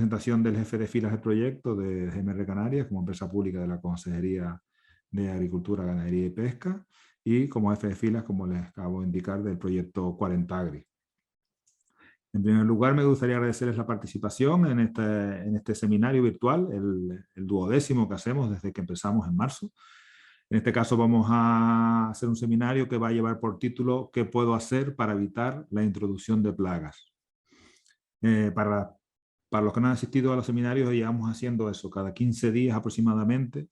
representación del jefe de filas del proyecto de GMR Canarias como empresa pública de la Consejería de Agricultura, Ganadería y Pesca, y como jefe de filas, como les acabo de indicar, del proyecto 40 Agri. En primer lugar, me gustaría agradecerles la participación en este seminario virtual, el 12º que hacemos desde que empezamos en marzo. En este caso vamos a hacer un seminario que va a llevar por título ¿Qué puedo hacer para evitar la introducción de plagas? Para los que no han asistido a los seminarios, llevamos haciendo eso cada 15 días aproximadamente,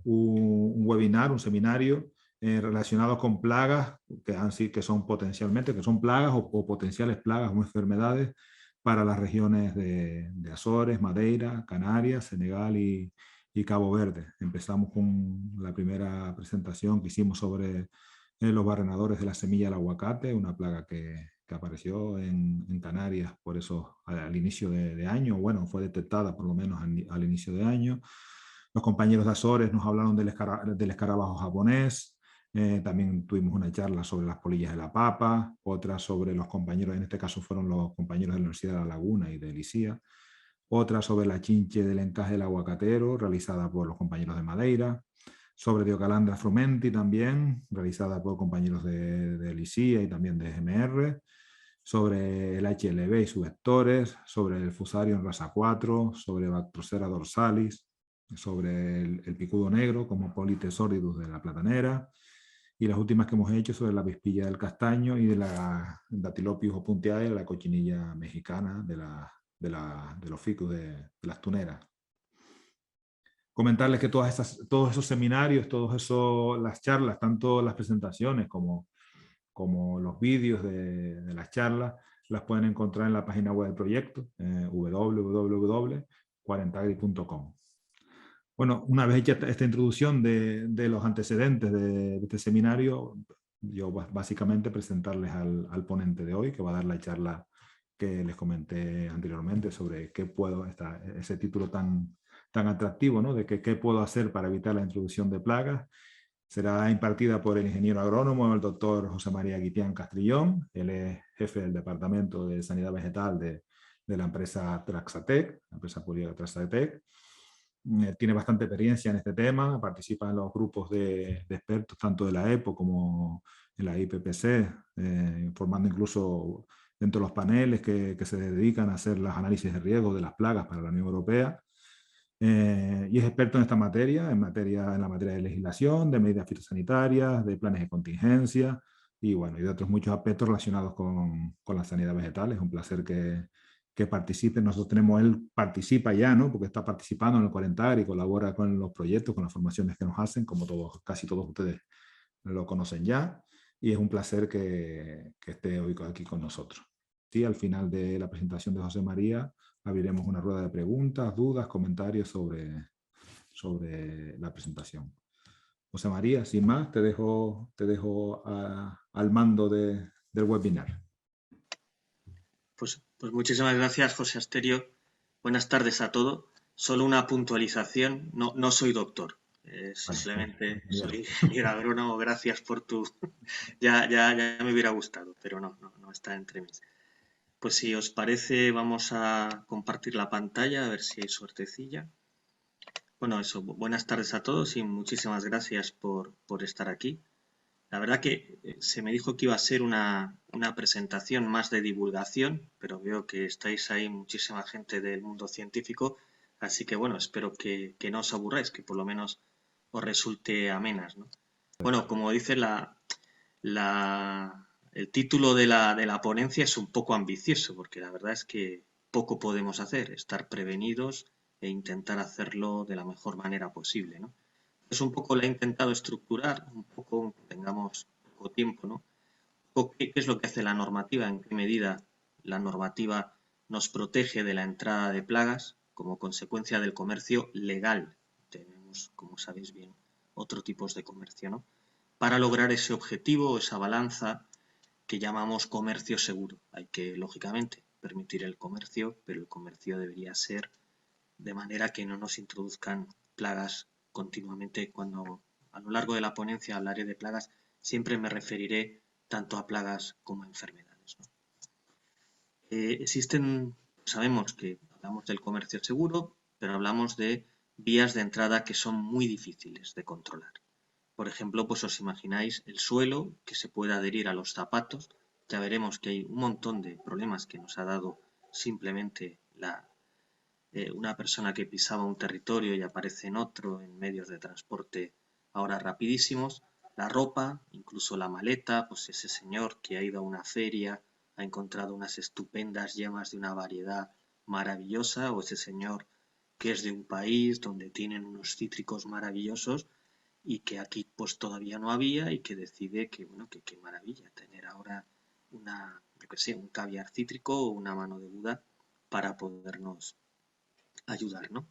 un webinar, un seminario relacionados con plagas que son potencialmente, que son plagas o potenciales plagas o enfermedades para las regiones de Azores, Madeira, Canarias, Senegal y Cabo Verde. Empezamos con la primera presentación que hicimos sobre los barrenadores de la semilla del aguacate, una plaga que apareció en Canarias por eso al inicio de año, bueno, fue detectada por lo menos al inicio de año. Los compañeros de Azores nos hablaron del escarabajo japonés. También tuvimos una charla sobre las polillas de la papa, otra sobre los compañeros, en este caso fueron los compañeros de la Universidad de La Laguna y de Licía, otra sobre la chinche del encaje del aguacatero, realizada por los compañeros de Madeira, sobre Diocalandra frumenti también, realizada por compañeros de Licía y también de GMR, sobre el HLB y sus vectores, sobre el Fusarium rasa 4, sobre Bactrocera dorsalis, sobre el picudo negro como Politesordidus de la platanera, y las últimas que hemos hecho sobre la pispilla del castaño y de la Dactylopius opuntiae, la cochinilla mexicana de los ficus de las tuneras. Comentarles que todos esos seminarios, las charlas, tanto las presentaciones como los vídeos de las charlas, las pueden encontrar en la página web del proyecto, www.40agri.com. Bueno, una vez hecha esta introducción de los antecedentes de este seminario, yo básicamente presentarles al ponente de hoy, que va a dar la charla que les comenté anteriormente sobre ese título tan atractivo, ¿no? De qué puedo hacer para evitar la introducción de plagas. Será impartida por el ingeniero agrónomo, el doctor José María Guitián Castrillón. Él es jefe del Departamento de Sanidad Vegetal de la empresa Traxatec, la empresa pública Traxatec. Tiene bastante experiencia en este tema, participa en los grupos de expertos, tanto de la EPO como en la IPPC, formando incluso dentro de los paneles que se dedican a hacer los análisis de riesgo de las plagas para la Unión Europea. Y es experto en esta materia, en la materia de legislación, de medidas fitosanitarias, de planes de contingencia y bueno, y de otros muchos aspectos relacionados con la sanidad vegetal. Es un placer que participe. Él participa ya, ¿no? Porque está participando en el 40 y colabora con los proyectos, con las formaciones que nos hacen, como casi todos ustedes lo conocen ya. Y es un placer que esté hoy aquí con nosotros. Sí, al final de la presentación de José María, abriremos una rueda de preguntas, dudas, comentarios sobre la presentación. José María, sin más, te dejo al mando del webinar. Pues muchísimas gracias, José Asterio. Buenas tardes a todos. Solo una puntualización. No soy doctor. Simplemente soy ingeniero agrónomo. Gracias por tu... ya me hubiera gustado, pero no está entre mis. Pues si os parece, vamos a compartir la pantalla, a ver si hay suertecilla. Bueno, eso. Buenas tardes a todos y muchísimas gracias por estar aquí. La verdad que se me dijo que iba a ser una presentación más de divulgación, pero veo que estáis ahí muchísima gente del mundo científico, así que bueno, espero que no os aburráis, que por lo menos os resulte amenas, ¿no? Bueno, como dice el título de la ponencia es un poco ambicioso, porque la verdad es que poco podemos hacer, estar prevenidos e intentar hacerlo de la mejor manera posible, ¿no? Es un poco la he intentado estructurar, un poco, tengamos poco tiempo, ¿no? ¿Qué es lo que hace la normativa? ¿En qué medida la normativa nos protege de la entrada de plagas como consecuencia del comercio legal? Tenemos, como sabéis bien, otros tipos de comercio, ¿no? Para lograr ese objetivo, esa balanza que llamamos comercio seguro. Hay que, lógicamente, permitir el comercio, pero el comercio debería ser de manera que no nos introduzcan plagas continuamente. Cuando a lo largo de la ponencia hablaré de plagas, siempre me referiré tanto a plagas como a enfermedades, ¿no? Sabemos que Hablamos del comercio seguro, pero hablamos de vías de entrada que son muy difíciles de controlar. Por ejemplo, pues os imagináis el suelo que se puede adherir a los zapatos. Ya veremos que hay un montón de problemas que nos ha dado simplemente una persona que pisaba un territorio y aparece en otro en medios de transporte ahora rapidísimos. La ropa, incluso la maleta, pues ese señor que ha ido a una feria, ha encontrado unas estupendas yemas de una variedad maravillosa, o ese señor que es de un país donde tienen unos cítricos maravillosos y que aquí pues todavía no había y que decide que, bueno, que qué maravilla tener ahora yo que sé, un caviar cítrico o una mano de Buda para podernos ayudar, ¿no?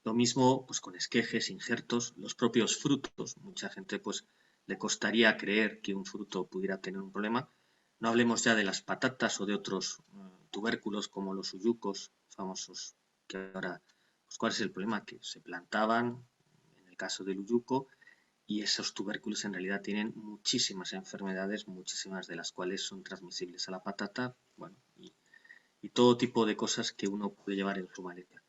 Lo mismo pues con esquejes, injertos, los propios frutos. Mucha gente pues le costaría creer que un fruto pudiera tener un problema. No hablemos ya de las patatas o de otros tubérculos como los uyucos famosos, que ahora, pues, ¿cuál es el problema? Que se plantaban, en el caso del uyuco, y esos tubérculos en realidad tienen muchísimas enfermedades, muchísimas de las cuales son transmisibles a la patata, bueno, y todo tipo de cosas que uno puede llevar en su maleta.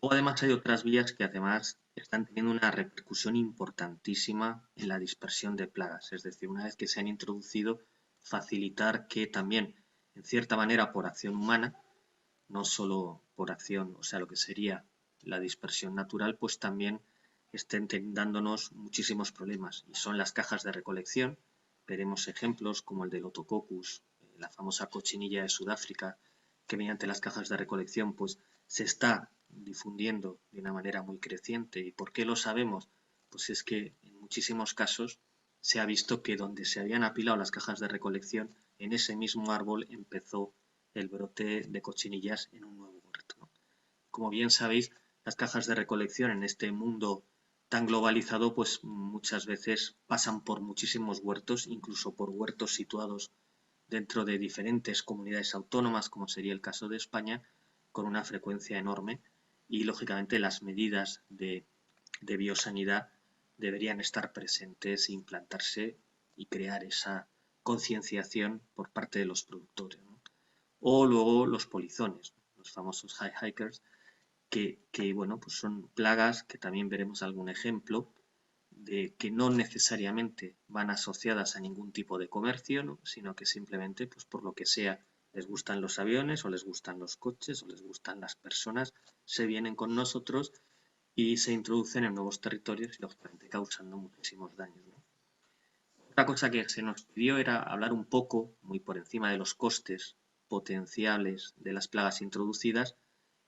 O además hay otras vías que además están teniendo una repercusión importantísima en la dispersión de plagas. Es decir, una vez que se han introducido, facilitar que también, en cierta manera, por acción humana, no solo por acción, o sea, lo que sería la dispersión natural, pues también estén dándonos muchísimos problemas. Y son las cajas de recolección. Veremos ejemplos como el del Otococcus, la famosa cochinilla de Sudáfrica, que mediante las cajas de recolección pues se está difundiendo de una manera muy creciente. ¿Y por qué lo sabemos? Pues es que en muchísimos casos se ha visto que donde se habían apilado las cajas de recolección, en ese mismo árbol empezó el brote de cochinillas en un nuevo huerto, ¿no? Como bien sabéis, las cajas de recolección en este mundo tan globalizado, pues muchas veces pasan por muchísimos huertos, incluso por huertos situados dentro de diferentes comunidades autónomas, como sería el caso de España, con una frecuencia enorme y, lógicamente, las medidas de biosanidad deberían estar presentes, implantarse y crear esa concienciación por parte de los productores, ¿no? O luego los polizones, los famosos high hikers, bueno, pues son plagas que también veremos algún ejemplo de que no necesariamente van asociadas a ningún tipo de comercio, ¿no? Sino que simplemente, pues por lo que sea, les gustan los aviones o les gustan los coches o les gustan las personas, se vienen con nosotros y se introducen en nuevos territorios y lógicamente causando muchísimos daños, ¿no? Otra cosa que se nos pidió era hablar un poco, muy por encima de los costes potenciales de las plagas introducidas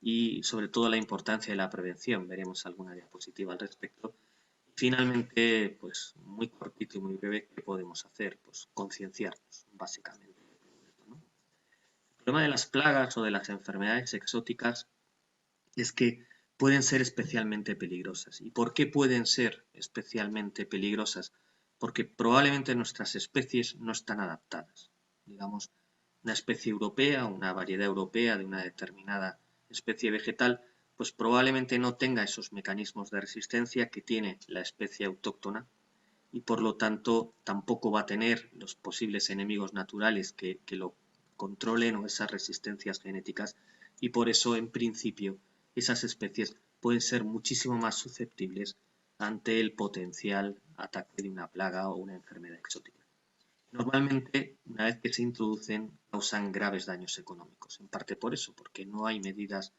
y sobre todo la importancia de la prevención. Veremos alguna diapositiva al respecto. Finalmente, pues muy cortito y muy breve, ¿qué podemos hacer? Pues concienciarnos, básicamente, de todo esto, ¿no? El problema de las plagas o de las enfermedades exóticas es que pueden ser especialmente peligrosas. ¿Y por qué pueden ser especialmente peligrosas? Porque probablemente nuestras especies no están adaptadas. Digamos, una especie europea, una variedad europea de una determinada especie vegetal, pues probablemente no tenga esos mecanismos de resistencia que tiene la especie autóctona y por lo tanto tampoco va a tener los posibles enemigos naturales que lo controlen o esas resistencias genéticas y por eso en principio esas especies pueden ser muchísimo más susceptibles ante el potencial ataque de una plaga o una enfermedad exótica. Normalmente, una vez que se introducen, causan graves daños económicos, en parte por eso, porque no hay medidas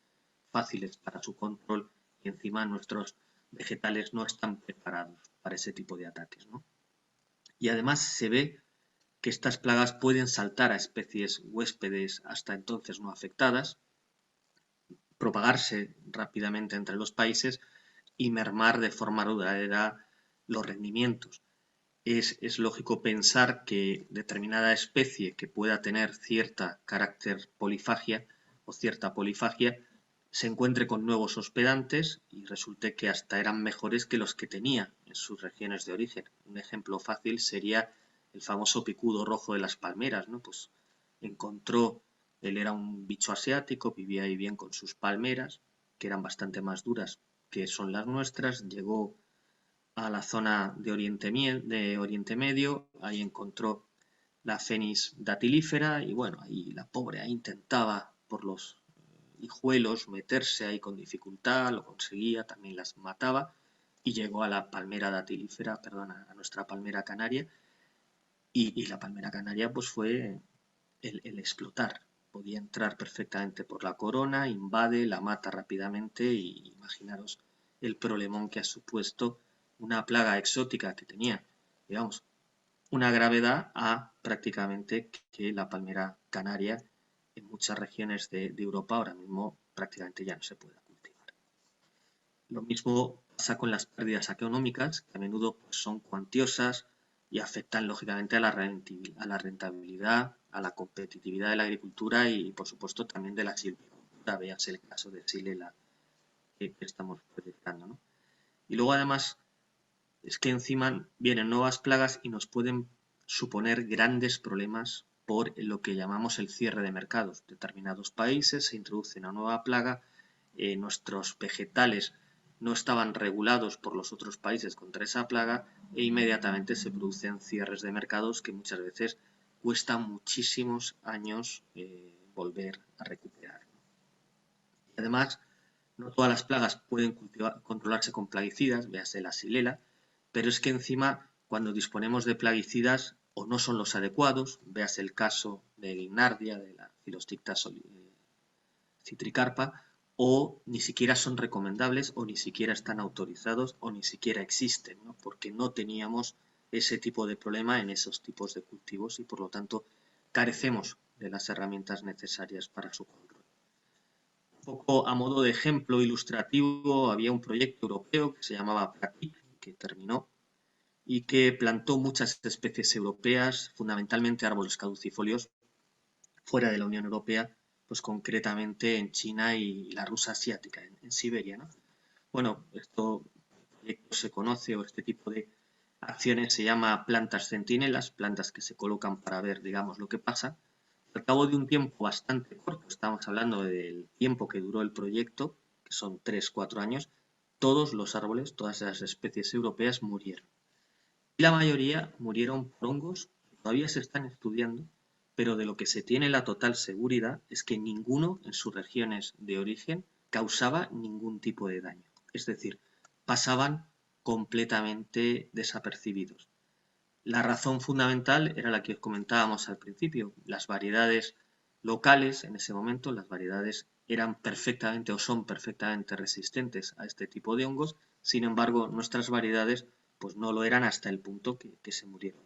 fáciles para su control y encima nuestros vegetales no están preparados para ese tipo de ataques, ¿no? Y además se ve que estas plagas pueden saltar a especies huéspedes hasta entonces no afectadas, propagarse rápidamente entre los países y mermar de forma duradera los rendimientos. Es lógico pensar que determinada especie que pueda tener cierta carácter polifagia o cierta polifagia se encuentre con nuevos hospedantes y resulte que hasta eran mejores que los que tenía en sus regiones de origen. Un ejemplo fácil sería el famoso picudo rojo de las palmeras, ¿no? Pues encontró, él era un bicho asiático, vivía ahí bien con sus palmeras, que eran bastante más duras que son las nuestras, llegó a la zona de Oriente Medio, ahí encontró la Fenis datilífera y bueno, ahí la pobre ahí intentaba por los hijuelos meterse ahí con dificultad, lo conseguía, también las mataba y llegó a la palmera datilífera, perdón, a nuestra palmera canaria y la palmera canaria pues fue el explotar. Podía entrar perfectamente por la corona, invade, la mata rápidamente y imaginaros el problemón que ha supuesto una plaga exótica que tenía, digamos, una gravedad a prácticamente que la palmera canaria en muchas regiones de Europa ahora mismo prácticamente ya no se puede cultivar. Lo mismo pasa con las pérdidas económicas, que a menudo pues, son cuantiosas y afectan lógicamente a la rentabilidad, a la competitividad de la agricultura y, por supuesto, también de la silvicultura. Veas el caso de Silela que estamos proyectando, ¿no? Y luego, además, es que encima vienen nuevas plagas y nos pueden suponer grandes problemas por lo que llamamos el cierre de mercados. Determinados países se introduce una nueva plaga, nuestros vegetales no estaban regulados por los otros países contra esa plaga e inmediatamente se producen cierres de mercados que muchas veces cuesta muchísimos años volver a recuperar. Y además, no todas las plagas pueden controlarse con plaguicidas, véase la Xylella, pero es que encima cuando disponemos de plaguicidas o no son los adecuados, véase el caso de Guimnardia, de la Filosticta citricarpa, o ni siquiera son recomendables o ni siquiera están autorizados o ni siquiera existen, ¿no? Porque no teníamos ese tipo de problema en esos tipos de cultivos y por lo tanto carecemos de las herramientas necesarias para su control. Un poco a modo de ejemplo ilustrativo, había un proyecto europeo que se llamaba PRACTIC, que terminó, y que plantó muchas especies europeas, fundamentalmente árboles caducifolios, fuera de la Unión Europea, pues concretamente en China y la Rusia asiática, en Siberia, ¿no? Bueno, esto se conoce o este tipo de acciones se llama plantas centinelas, plantas que se colocan para ver, digamos, lo que pasa. Al cabo de un tiempo bastante corto, estamos hablando del tiempo que duró el proyecto, que son 3-4 años, todos los árboles, todas las especies europeas murieron. Y la mayoría murieron por hongos que todavía se están estudiando, pero de lo que se tiene la total seguridad es que ninguno en sus regiones de origen causaba ningún tipo de daño. Es decir, pasaban completamente desapercibidos. La razón fundamental era la que os comentábamos al principio. Las variedades locales en ese momento, las variedades eran perfectamente o son perfectamente resistentes a este tipo de hongos. Sin embargo, nuestras variedades pues no lo eran hasta el punto que se murieron.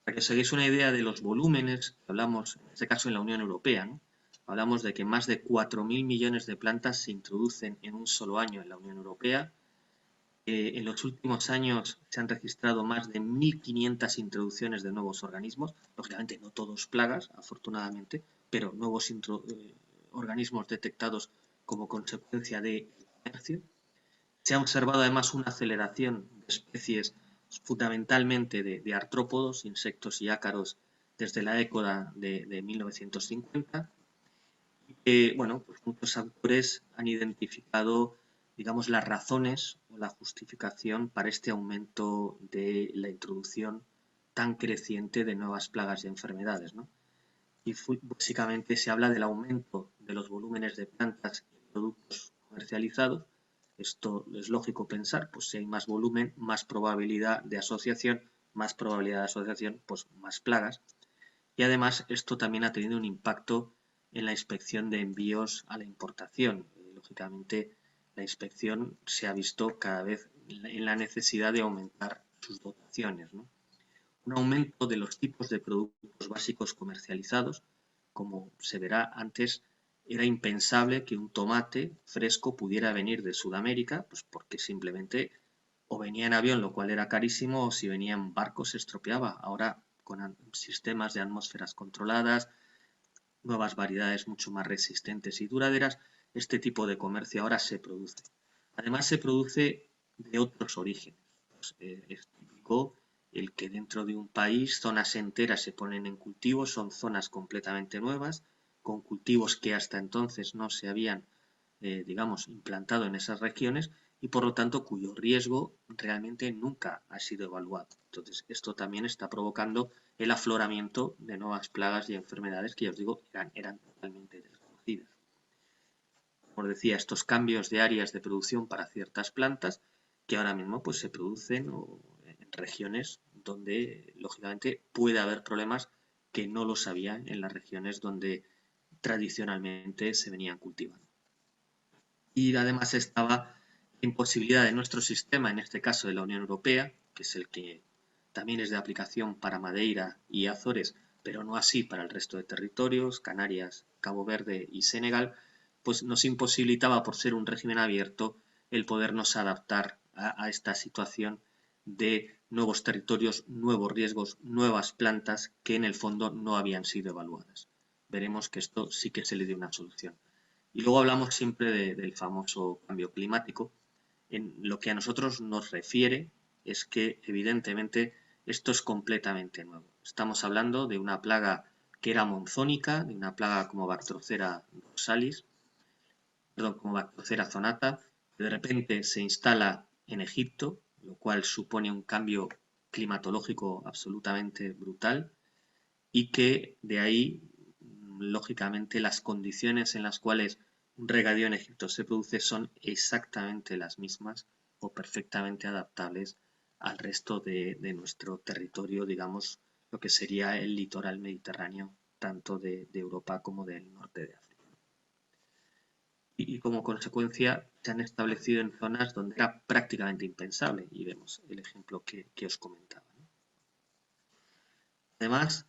Para que os hagáis una idea de los volúmenes que hablamos, en este caso en la Unión Europea, ¿no? Hablamos de que más de 4.000 millones de plantas se introducen en un solo año en la Unión Europea. En los últimos años se han registrado más de 1.500 introducciones de nuevos organismos, lógicamente no todos plagas, afortunadamente, pero nuevos organismos detectados como consecuencia del comercio. Se ha observado además una aceleración de especies fundamentalmente de artrópodos, insectos y ácaros desde la década de 1950. Bueno, pues muchos autores han identificado, digamos, las razones o la justificación para este aumento de la introducción tan creciente de nuevas plagas y enfermedades, ¿no? Y básicamente se habla del aumento de los volúmenes de plantas y productos comercializados. Esto es lógico pensar, pues si hay más volumen, más probabilidad de asociación, pues más plagas. Y además esto también ha tenido un impacto en la inspección de envíos a la importación. Lógicamente la inspección se ha visto cada vez en la necesidad de aumentar sus dotaciones, ¿no? Un aumento de los tipos de productos básicos comercializados, como se verá antes, era impensable que un tomate fresco pudiera venir de Sudamérica, pues porque simplemente o venía en avión, lo cual era carísimo, o si venía en barco se estropeaba. Ahora, con sistemas de atmósferas controladas, nuevas variedades mucho más resistentes y duraderas, este tipo de comercio ahora se produce. Además, se produce de otros orígenes. Pues, es típico el que dentro de un país zonas enteras se ponen en cultivo, son zonas completamente nuevas, con cultivos que hasta entonces no se habían, digamos, implantado en esas regiones y por lo tanto cuyo riesgo realmente nunca ha sido evaluado. Entonces, esto también está provocando el afloramiento de nuevas plagas y enfermedades que ya os digo eran totalmente desconocidas. como decía, estos cambios de áreas de producción para ciertas plantas que ahora mismo pues, se producen en regiones donde, lógicamente, puede haber problemas que no los había en las regiones donde tradicionalmente se venían cultivando. Y además estaba la imposibilidad de nuestro sistema, en este caso de la Unión Europea, que es el que también es de aplicación para Madeira y Azores, pero no así para el resto de territorios, Canarias, Cabo Verde y Senegal, pues nos imposibilitaba, por ser un régimen abierto, el podernos adaptar a esta situación de nuevos territorios, nuevos riesgos, nuevas plantas que en el fondo no habían sido evaluadas. Veremos que esto sí que se le dio una solución. Y luego hablamos siempre del famoso cambio climático. En lo que a nosotros nos refiere es que evidentemente esto es completamente nuevo. Estamos hablando de una plaga que era monzónica, de una plaga como Bactrocera dorsalis, perdón, como Bactrocera zonata, que de repente se instala en Egipto, lo cual supone un cambio climatológico absolutamente brutal y que de ahí, lógicamente, las condiciones en las cuales un regadío en Egipto se produce son exactamente las mismas o perfectamente adaptables al resto de nuestro territorio, digamos, lo que sería el litoral mediterráneo, tanto de Europa como del norte de África. Y como consecuencia se han establecido en zonas donde era prácticamente impensable, y vemos el ejemplo que os comentaba. Además,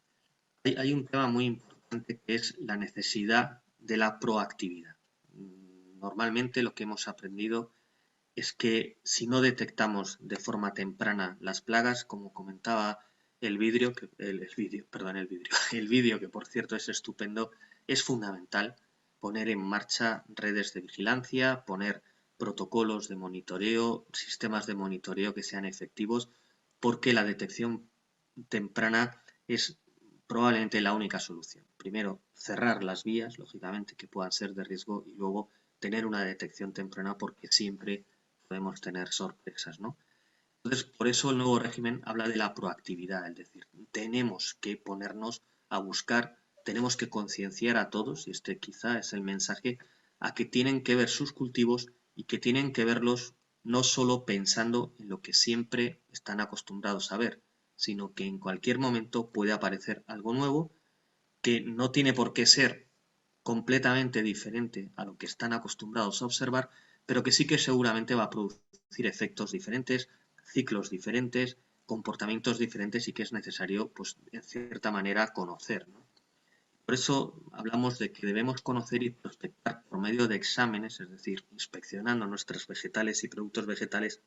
hay un tema muy importante que es la necesidad de la proactividad. Normalmente lo que hemos aprendido es que si no detectamos de forma temprana las plagas, como comentaba el vídeo, el vídeo que por cierto es estupendo, es fundamental poner en marcha redes de vigilancia, poner protocolos de monitoreo, sistemas de monitoreo que sean efectivos, porque la detección temprana es probablemente la única solución. Primero, cerrar las vías, lógicamente, que puedan ser de riesgo y luego tener una detección temprana porque siempre podemos tener sorpresas, ¿no? Entonces, por eso el nuevo régimen habla de la proactividad, es decir, tenemos que ponernos a buscar, tenemos que concienciar a todos, y este quizá es el mensaje, a que tienen que ver sus cultivos y que tienen que verlos no solo pensando en lo que siempre están acostumbrados a ver, sino que en cualquier momento puede aparecer algo nuevo que no tiene por qué ser completamente diferente a lo que están acostumbrados a observar, pero que sí que seguramente va a producir efectos diferentes, ciclos diferentes, comportamientos diferentes y que es necesario, pues, en cierta manera, conocer, ¿no? Por eso hablamos de que debemos conocer y prospectar por medio de exámenes, es decir, inspeccionando nuestros vegetales y productos vegetales,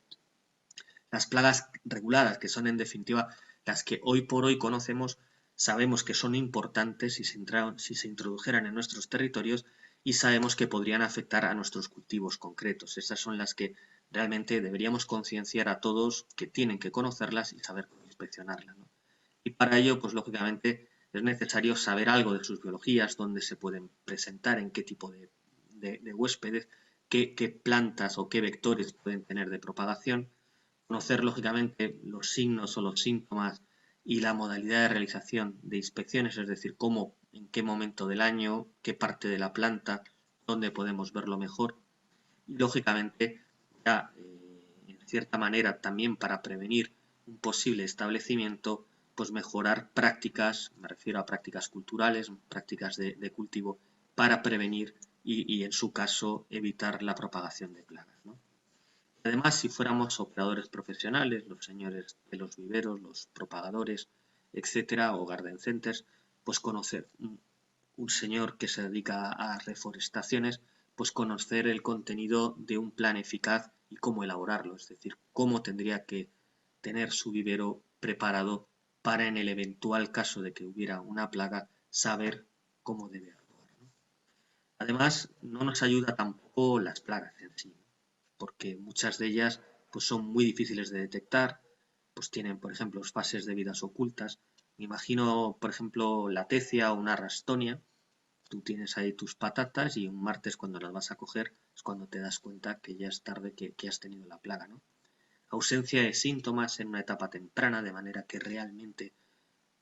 las plagas reguladas, que son en definitiva las que hoy por hoy conocemos, sabemos que son importantes si se introdujeran en nuestros territorios y sabemos que podrían afectar a nuestros cultivos concretos. Esas son las que realmente deberíamos concienciar a todos que tienen que conocerlas y saber cómo inspeccionarlas, ¿no? Y para ello, pues lógicamente es necesario saber algo de sus biologías, dónde se pueden presentar, en qué tipo de huéspedes, qué plantas o qué vectores pueden tener de propagación, conocer lógicamente los signos o los síntomas y la modalidad de realización de inspecciones, es decir, cómo, en qué momento del año, qué parte de la planta, dónde podemos verlo mejor. Y lógicamente, ya en cierta manera también para prevenir un posible establecimiento, pues mejorar prácticas, me refiero a prácticas culturales, prácticas de cultivo, para prevenir y en su caso evitar la propagación de plagas, ¿no? Además, si fuéramos operadores profesionales, los señores de los viveros, los propagadores, etcétera, o garden centers, pues conocer un señor que se dedica a reforestaciones, pues conocer el contenido de un plan eficaz y cómo elaborarlo, es decir, cómo tendría que tener su vivero preparado para en el eventual caso de que hubiera una plaga, saber cómo debe actuar, ¿no? Además, no nos ayuda tampoco las plagas en sí, porque muchas de ellas pues, son muy difíciles de detectar, pues tienen, por ejemplo, fases de vidas ocultas. Me imagino, por ejemplo, la tecia o una rastonia. Tú tienes ahí tus patatas y un martes cuando las vas a coger es cuando te das cuenta que ya es tarde, que has tenido la plaga, ¿no? Ausencia de síntomas en una etapa temprana, de manera que realmente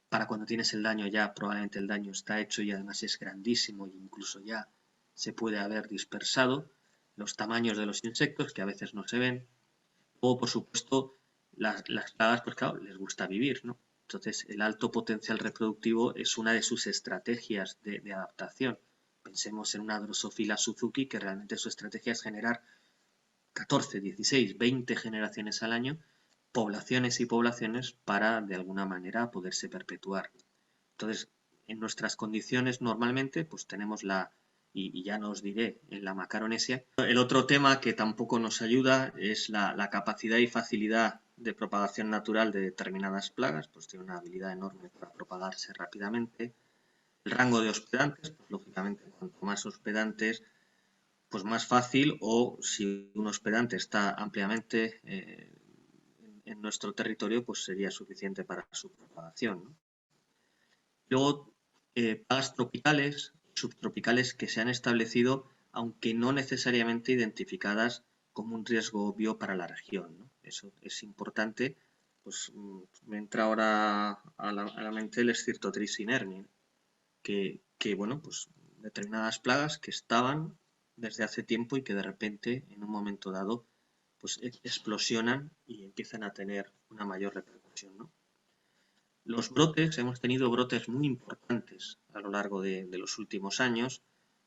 para cuando tienes el daño ya probablemente el daño está hecho y además es grandísimo e incluso ya se puede haber dispersado, los tamaños de los insectos que a veces no se ven, o por supuesto las plagas, pues claro, les gusta vivir, ¿no? Entonces el alto potencial reproductivo es una de sus estrategias de adaptación. Pensemos en una Drosophila Suzuki que realmente su estrategia es generar 14, 16, 20 generaciones al año, poblaciones y poblaciones para de alguna manera poderse perpetuar. Entonces, en nuestras condiciones normalmente pues tenemos y ya no os diré, en la Macaronesia. El otro tema que tampoco nos ayuda es la capacidad y facilidad de propagación natural de determinadas plagas, pues tiene una habilidad enorme para propagarse rápidamente. El rango de hospedantes, pues lógicamente cuanto más hospedantes, pues más fácil, o si un hospedante está ampliamente en nuestro territorio, pues sería suficiente para su propagación, ¿no? Luego, plagas tropicales, subtropicales que se han establecido, aunque no necesariamente identificadas como un riesgo obvio para la región, ¿no? Eso es importante. Pues me entra ahora a la mente el Scirtotrix inermi, que, bueno, pues determinadas plagas que estaban desde hace tiempo y que de repente, en un momento dado, pues explosionan y empiezan a tener una mayor repercusión, ¿no? Los brotes, hemos tenido brotes muy importantes a lo largo de los últimos años,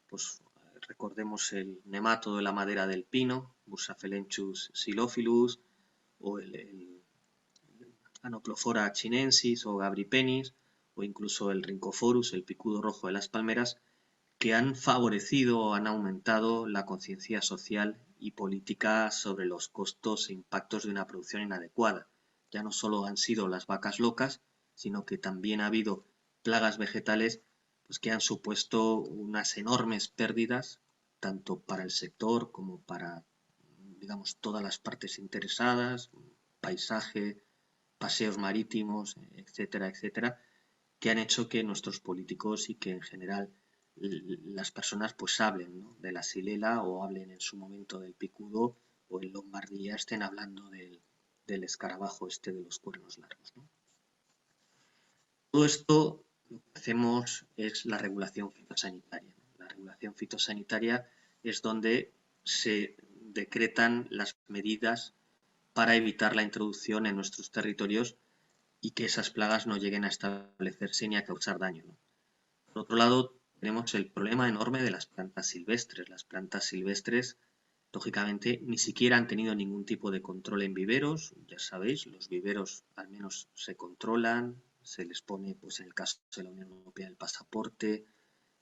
pues recordemos el nemátodo de la madera del pino, Bursafelenchus xylophilus, o el Anoplophora chinensis o Gabripenis, o incluso el Rhynchophorus, el picudo rojo de las palmeras, que han favorecido o han aumentado la conciencia social y política sobre los costos e impactos de una producción inadecuada. Ya no solo han sido las vacas locas, sino que también ha habido plagas vegetales pues, que han supuesto unas enormes pérdidas, tanto para el sector como para, digamos, todas las partes interesadas, paisaje, paseos marítimos, etcétera, etcétera, que han hecho que nuestros políticos y que en general las personas pues hablen, ¿no?, de la silela, o hablen en su momento del picudo, o en Lombardía estén hablando del escarabajo este de los cuernos largos, ¿no? Todo esto lo que hacemos es la regulación fitosanitaria, ¿no? La regulación fitosanitaria es donde se decretan las medidas para evitar la introducción en nuestros territorios y que esas plagas no lleguen a establecerse ni a causar daño, ¿no? Por otro lado, tenemos el problema enorme de las plantas silvestres. Las plantas silvestres, lógicamente, ni siquiera han tenido ningún tipo de control en viveros. Ya sabéis, los viveros al menos se controlan, se les pone, pues en el caso de la Unión Europea, el pasaporte,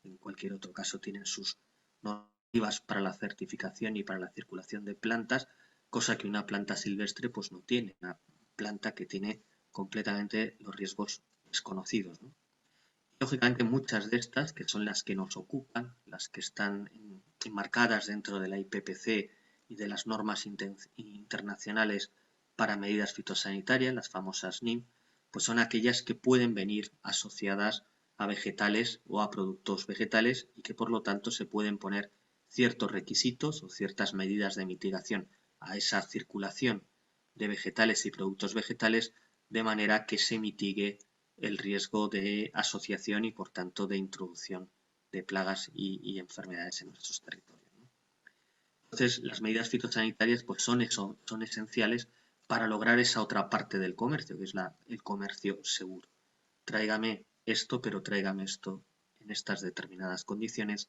en cualquier otro caso tienen sus normativas para la certificación y para la circulación de plantas, cosa que una planta silvestre pues no tiene, una planta que tiene completamente los riesgos desconocidos, ¿no? Lógicamente muchas de estas, que son las que nos ocupan, las que están enmarcadas dentro de la IPPC y de las normas internacionales para medidas fitosanitarias, las famosas NIM, pues son aquellas que pueden venir asociadas a vegetales o a productos vegetales y que por lo tanto se pueden poner ciertos requisitos o ciertas medidas de mitigación a esa circulación de vegetales y productos vegetales, de manera que se mitigue el riesgo de asociación y por tanto de introducción de plagas y enfermedades en nuestros territorios, ¿no? Entonces, las medidas fitosanitarias pues son esenciales para lograr esa otra parte del comercio, que es el comercio seguro. Tráigame esto, pero tráigame esto en estas determinadas condiciones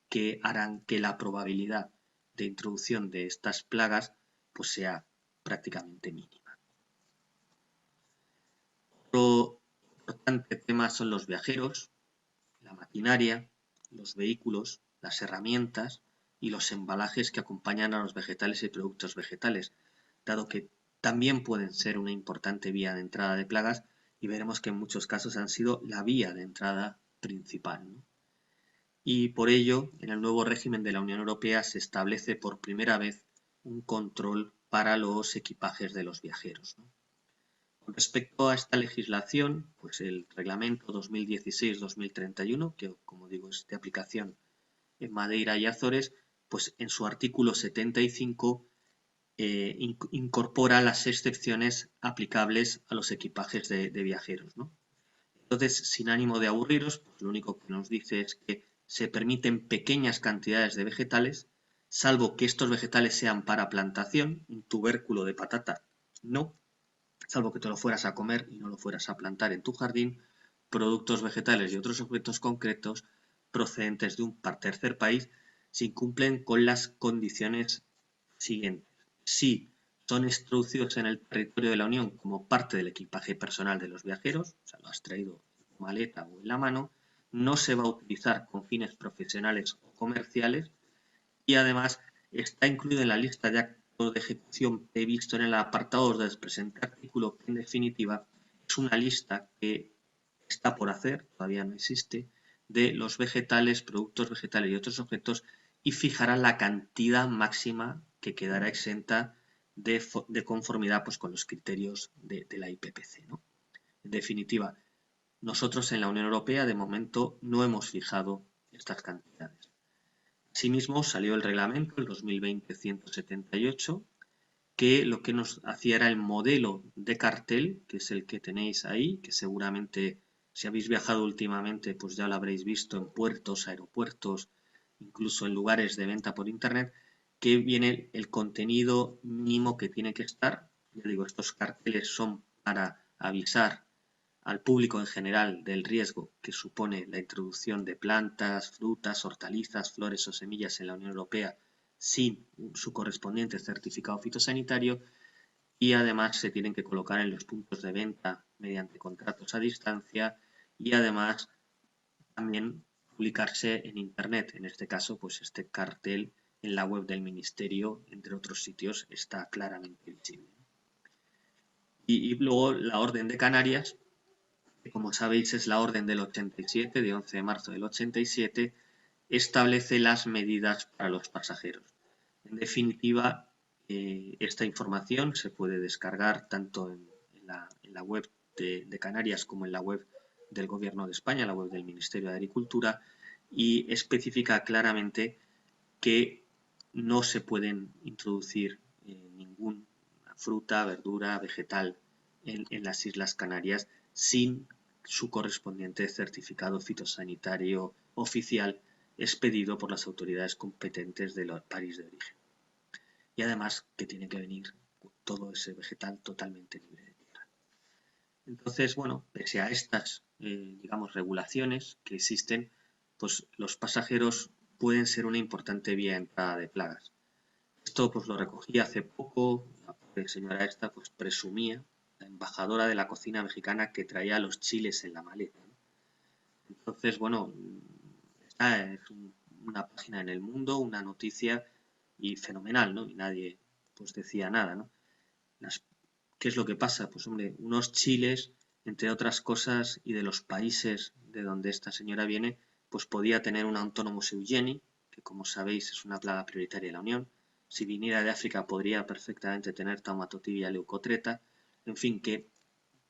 que harán que la probabilidad de introducción de estas plagas pues sea prácticamente mínima. Otro importante tema son los viajeros, la maquinaria, los vehículos, las herramientas y los embalajes que acompañan a los vegetales y productos vegetales, dado que también pueden ser una importante vía de entrada de plagas, y veremos que en muchos casos han sido la vía de entrada principal, ¿no? Y por ello, en el nuevo régimen de la Unión Europea se establece por primera vez un control para los equipajes de los viajeros, ¿no? Con respecto a esta legislación, pues el reglamento 2016-2031, que como digo es de aplicación en Madeira y Azores, pues en su artículo 75 incorpora las excepciones aplicables a los equipajes de viajeros, ¿no? Entonces, sin ánimo de aburriros, pues lo único que nos dice es que se permiten pequeñas cantidades de vegetales, salvo que estos vegetales sean para plantación, un tubérculo de patata no, salvo que te lo fueras a comer y no lo fueras a plantar en tu jardín, productos vegetales y otros objetos concretos procedentes de un tercer país si cumplen con las condiciones siguientes. Si son introducidos en el territorio de la Unión como parte del equipaje personal de los viajeros, o sea, lo has traído en tu maleta o en la mano, no se va a utilizar con fines profesionales o comerciales y además está incluido en la lista de actos de ejecución previsto en el apartado del presente artículo, que en definitiva es una lista que está por hacer, todavía no existe, de los vegetales, productos vegetales y otros objetos y fijará la cantidad máxima que quedará exenta de conformidad pues, con los criterios de la IPPC, ¿no? En definitiva, nosotros en la Unión Europea de momento no hemos fijado estas cantidades. Asimismo, salió el reglamento, el 2020-178, que lo que nos hacía era el modelo de cartel, que es el que tenéis ahí, que seguramente si habéis viajado últimamente, pues ya lo habréis visto en puertos, aeropuertos, incluso en lugares de venta por internet, que viene el contenido mínimo que tiene que estar. Ya digo, estos carteles son para avisar al público en general del riesgo que supone la introducción de plantas, frutas, hortalizas, flores o semillas en la Unión Europea sin su correspondiente certificado fitosanitario y además se tienen que colocar en los puntos de venta mediante contratos a distancia y además también publicarse en internet. En este caso, pues este cartel en la web del Ministerio, entre otros sitios, está claramente visible. Y luego la Orden de Canarias, que como sabéis es la orden del 87, de 11 de marzo del 87, establece las medidas para los pasajeros. En definitiva, esta información se puede descargar tanto en la web de Canarias como en la web del Gobierno de España, la web del Ministerio de Agricultura, y especifica claramente que no se pueden introducir ninguna fruta, verdura, vegetal en las Islas Canarias sin su correspondiente certificado fitosanitario oficial expedido por las autoridades competentes del país de origen. Y además que tiene que venir todo ese vegetal totalmente libre de tierra. Entonces, bueno, pese a estas, digamos, regulaciones que existen, pues los pasajeros pueden ser una importante vía de entrada de plagas. Esto pues lo recogí hace poco, la señora esta pues presumía, la embajadora de la cocina mexicana, que traía los chiles en la maleta, ¿no? Entonces, bueno, esta es una página en El Mundo, una noticia y fenomenal, ¿no? Y nadie pues decía nada, ¿no? ¿Qué es lo que pasa? Pues hombre, unos chiles, entre otras cosas, y de los países de donde esta señora viene, pues podía tener un Autonomous eugeni, que como sabéis es una plaga prioritaria de la Unión. Si viniera de África podría perfectamente tener Taumatotibia leucotreta. En fin, que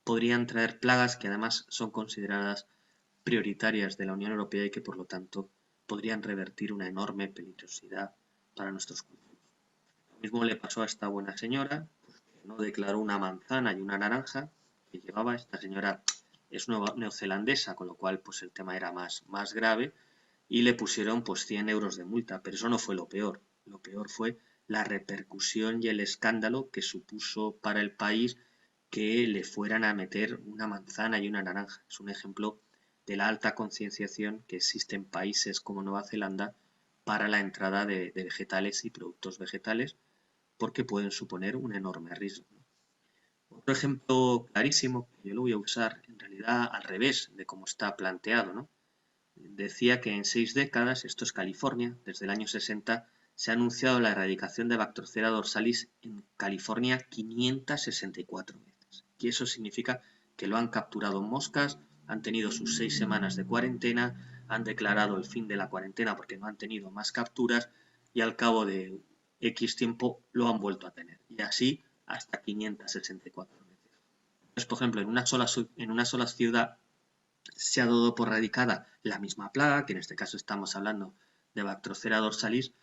podrían traer plagas que además son consideradas prioritarias de la Unión Europea y que por lo tanto podrían revertir una enorme peligrosidad para nuestros cultivos. Lo mismo le pasó a esta buena señora, pues, que no declaró una manzana y una naranja que llevaba. Esta señora es neozelandesa, con lo cual pues el tema era más grave y le pusieron pues 100 euros de multa, pero eso no fue lo peor. Lo peor fue la repercusión y el escándalo que supuso para el país que le fueran a meter una manzana y una naranja. Es un ejemplo de la alta concienciación que existe en países como Nueva Zelanda para la entrada de vegetales y productos vegetales, porque pueden suponer un enorme riesgo. Otro ejemplo clarísimo, que yo lo voy a usar en realidad al revés de cómo está planteado, ¿no? Decía que en 6 décadas, esto es California, desde el año 60, se ha anunciado la erradicación de Bactrocera dorsalis en California 564 veces. Y eso significa que lo han capturado moscas, han tenido sus 6 semanas de cuarentena, han declarado el fin de la cuarentena porque no han tenido más capturas y al cabo de X tiempo lo han vuelto a tener. Y así hasta 564 veces. Entonces, por ejemplo, en una sola ciudad se ha dado por radicada la misma plaga, que en este caso estamos hablando de Bactrocera dorsalis,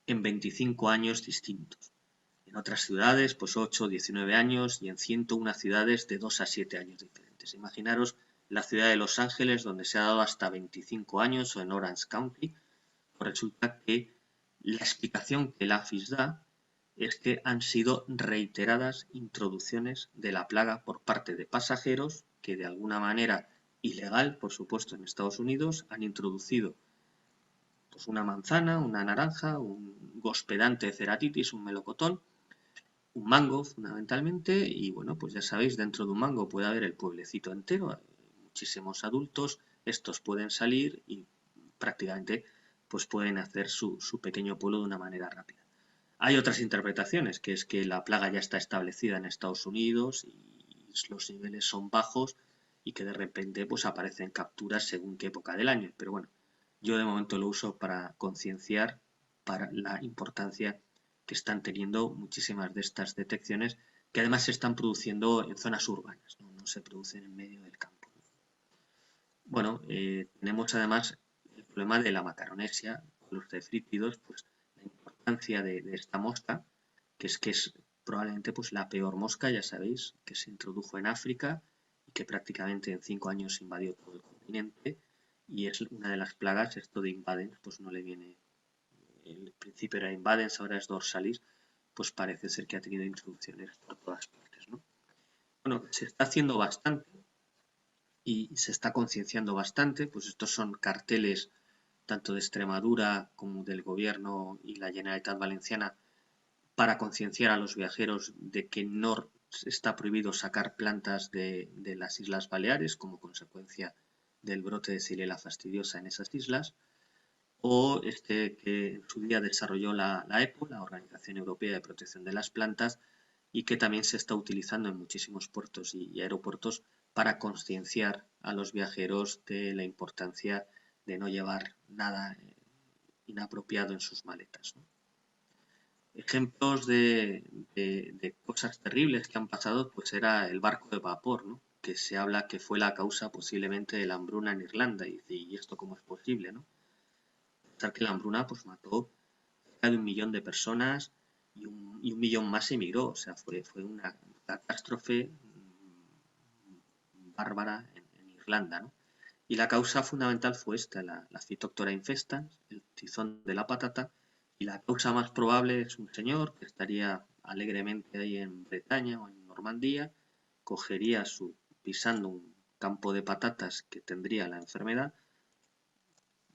en 25 años distintos. En otras ciudades, pues 8, 19 años y en 101 ciudades de 2 a 7 años diferentes. Imaginaros la ciudad de Los Ángeles, donde se ha dado hasta 25 años, o en Orange County, pues resulta que la explicación que el AFIS da es que han sido reiteradas introducciones de la plaga por parte de pasajeros que de alguna manera ilegal, por supuesto, en Estados Unidos, han introducido pues una manzana, una naranja, un gospedante de ceratitis, un melocotón, un mango fundamentalmente, y bueno, pues ya sabéis, dentro de un mango puede haber el pueblecito entero, muchísimos adultos, estos pueden salir y prácticamente pues pueden hacer su pequeño pueblo de una manera rápida. Hay otras interpretaciones, que es que la plaga ya está establecida en Estados Unidos y los niveles son bajos y que de repente pues aparecen capturas según qué época del año. Pero bueno, yo de momento lo uso para concienciar para la importancia que están teniendo muchísimas de estas detecciones, que además se están produciendo en zonas urbanas, no se producen en medio del campo. Bueno, tenemos además el problema de la macaronesia, los cefrítidos, pues la importancia de esta mosca, que es probablemente pues la peor mosca, ya sabéis, que se introdujo en África y que prácticamente en 5 años invadió todo el continente, y es una de las plagas. Esto de invadens, pues no le viene, el principio era invadens, ahora es dorsalis, pues parece ser que ha tenido introducciones por todas partes, ¿no? Bueno, se está haciendo bastante y se está concienciando bastante, pues estos son carteles tanto de Extremadura como del Gobierno y la Generalitat Valenciana para concienciar a los viajeros de que no está prohibido sacar plantas de las Islas Baleares como consecuencia del brote de Xylella fastidiosa en esas islas, o que en su día desarrolló la EPO, la Organización Europea de Protección de las Plantas, y que también se está utilizando en muchísimos puertos y aeropuertos para concienciar a los viajeros de la importancia de no llevar nada inapropiado en sus maletas, ¿no? Ejemplos de cosas terribles que han pasado, pues era el barco de vapor, ¿no? Que se habla que fue la causa posiblemente de la hambruna en Irlanda. Y dice, ¿y esto cómo es posible, no? Pensar que la hambruna pues mató cerca de 1 millón de personas y un millón más emigró. O sea, fue una catástrofe bárbara en Irlanda, ¿no? Y la causa fundamental fue esta, la Phytophthora infestans, el tizón de la patata, y la causa más probable es un señor que estaría alegremente ahí en Bretaña o en Normandía, cogería pisando un campo de patatas que tendría la enfermedad,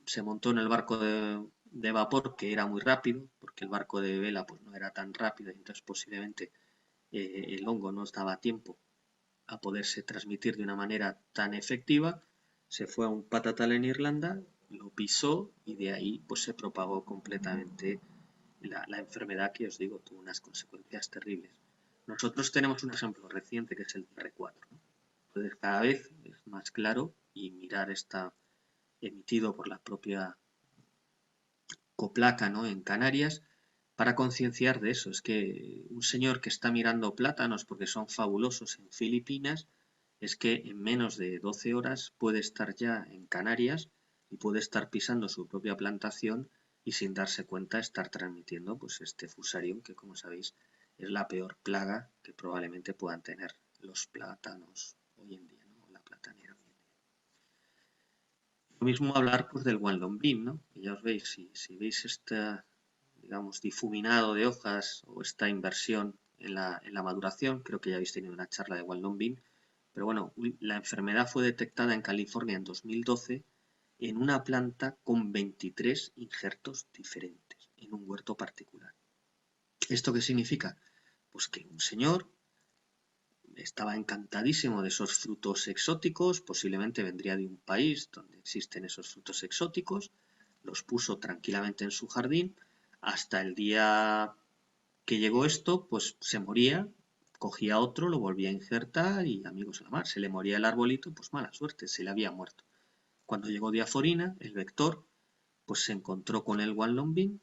se montó en el barco de vapor, que era muy rápido, porque el barco de vela pues no era tan rápido, y entonces posiblemente el hongo no daba tiempo a poderse transmitir de una manera tan efectiva. Se fue a un patatal en Irlanda, lo pisó y de ahí pues se propagó completamente la enfermedad, que os digo, tuvo unas consecuencias terribles. Nosotros tenemos un ejemplo reciente que es el TR4, ¿no? Entonces cada vez es más claro, y mirar está emitido por la propia Coplaca, ¿no?, en Canarias, para concienciar de eso. Es que un señor que está mirando plátanos porque son fabulosos en Filipinas, es que en menos de 12 horas puede estar ya en Canarias y puede estar pisando su propia plantación y sin darse cuenta estar transmitiendo pues este fusarium, que como sabéis es la peor plaga que probablemente puedan tener los plátanos hoy en día, ¿no? La platanera hoy en día. Lo mismo hablar pues del guanlombín, ¿no? Que ya os veis, si veis esta, digamos, difuminado de hojas o esta inversión en la maduración, creo que ya habéis tenido una charla de guanlombín, pero bueno, la enfermedad fue detectada en California en 2012 en una planta con 23 injertos diferentes en un huerto particular. ¿Esto qué significa? Pues que un señor estaba encantadísimo de esos frutos exóticos, posiblemente vendría de un país donde existen esos frutos exóticos, los puso tranquilamente en su jardín, hasta el día que llegó esto, pues se moría, cogía otro, lo volvía a injertar y amigos a la mar, se le moría el arbolito, pues mala suerte, se le había muerto. Cuando llegó Diaforina, el vector, pues se encontró con el guanlombín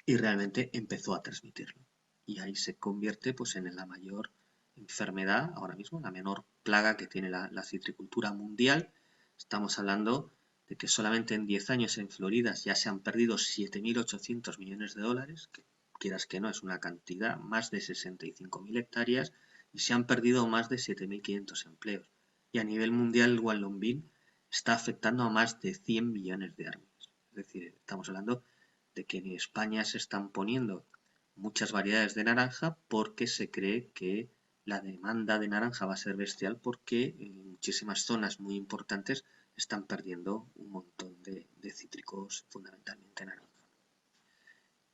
y realmente empezó a transmitirlo. Y ahí se convierte pues en la mayor enfermedad ahora mismo, la menor plaga que tiene la citricultura mundial. Estamos hablando de que solamente en 10 años en Florida ya se han perdido 7.800 millones de dólares, que quieras que no es una cantidad, más de 65.000 hectáreas, y se han perdido más de 7.500 empleos. y a nivel mundial el Guanlonbin está afectando a más de 100 millones de árboles. Es decir, estamos hablando de que en España se están poniendo muchas variedades de naranja porque se cree que la demanda de naranja va a ser bestial porque en muchísimas zonas muy importantes están perdiendo un montón de cítricos, fundamentalmente naranja.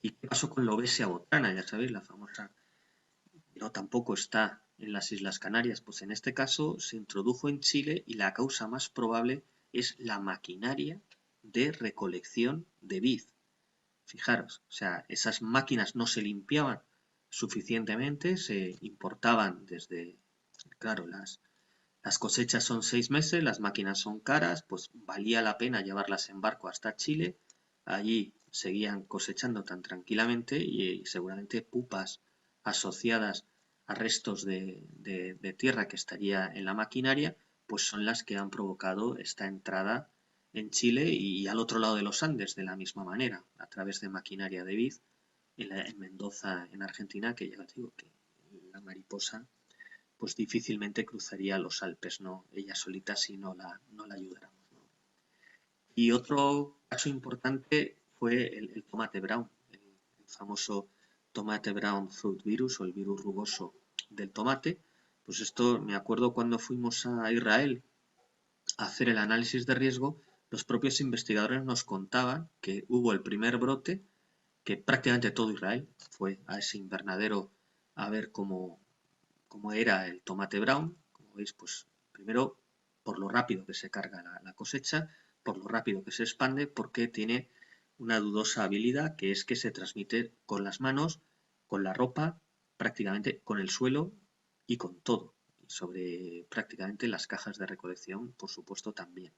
¿Y qué pasó con la Lobesia botana? Ya sabéis, la famosa, no tampoco está en las Islas Canarias. Pues en este caso se introdujo en Chile y la causa más probable es la maquinaria de recolección de vid. Fijaros, o sea, esas máquinas no se limpiaban suficientemente, se importaban desde, claro, las cosechas son 6 meses, las máquinas son caras, pues valía la pena llevarlas en barco hasta Chile. Allí seguían cosechando tan tranquilamente y seguramente pupas asociadas a restos de tierra que estaría en la maquinaria, pues son las que han provocado esta entrada en Chile y al otro lado de los Andes de la misma manera, a través de maquinaria de vid en Mendoza, en Argentina, que ya os digo que la mariposa pues difícilmente cruzaría los Alpes, ¿no? Ella solita si no la ayudáramos, ¿no? Y otro caso importante fue el tomate brown, el famoso tomate brown fruit virus o el virus rugoso del tomate. Pues esto me acuerdo cuando fuimos a Israel a hacer el análisis de riesgo, los propios investigadores nos contaban que hubo el primer brote, que prácticamente todo Israel fue a ese invernadero a ver cómo era el tomate brown. Como veis, pues primero por lo rápido que se carga la cosecha, por lo rápido que se expande, porque tiene una dudosa habilidad que es que se transmite con las manos, con la ropa, prácticamente con el suelo y con todo. Y sobre prácticamente las cajas de recolección, por supuesto, también.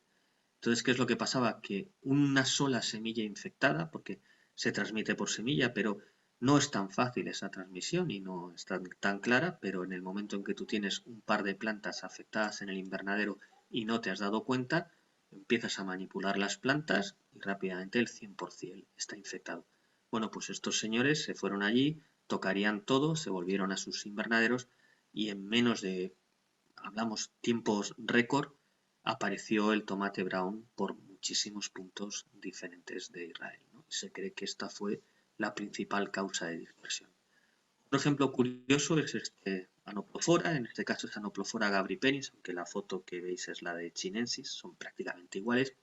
Entonces, ¿qué es lo que pasaba? Que una sola semilla infectada, porque se transmite por semilla, pero no es tan fácil esa transmisión y no es tan clara, pero en el momento en que tú tienes un par de plantas afectadas en el invernadero y no te has dado cuenta, empiezas a manipular las plantas y rápidamente el 100% está infectado. Bueno, pues estos señores se fueron allí, tocarían todo, se volvieron a sus invernaderos y en menos de, hablamos, tiempos récord, apareció el tomate brown por muchísimos puntos diferentes de Israel, ¿no? Se cree que esta fue la principal causa de dispersión. Otro ejemplo curioso es este Anoplofora, en este caso es Anoplofora gabripenis, aunque la foto que veis es la de chinensis, son prácticamente iguales.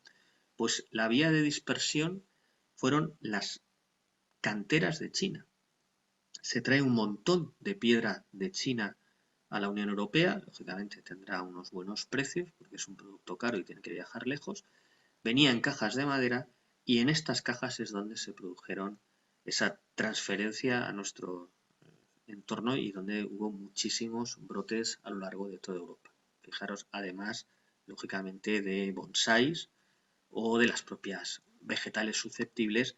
Pues la vía de dispersión fueron las canteras de China. Se trae un montón de piedra de China a la Unión Europea, lógicamente tendrá unos buenos precios porque es un producto caro y tiene que viajar lejos. Venía en cajas de madera y en estas cajas es donde se produjeron esa transferencia a nuestro entorno y donde hubo muchísimos brotes a lo largo de toda Europa. Fijaros, además, lógicamente, de bonsáis o de las propias vegetales susceptibles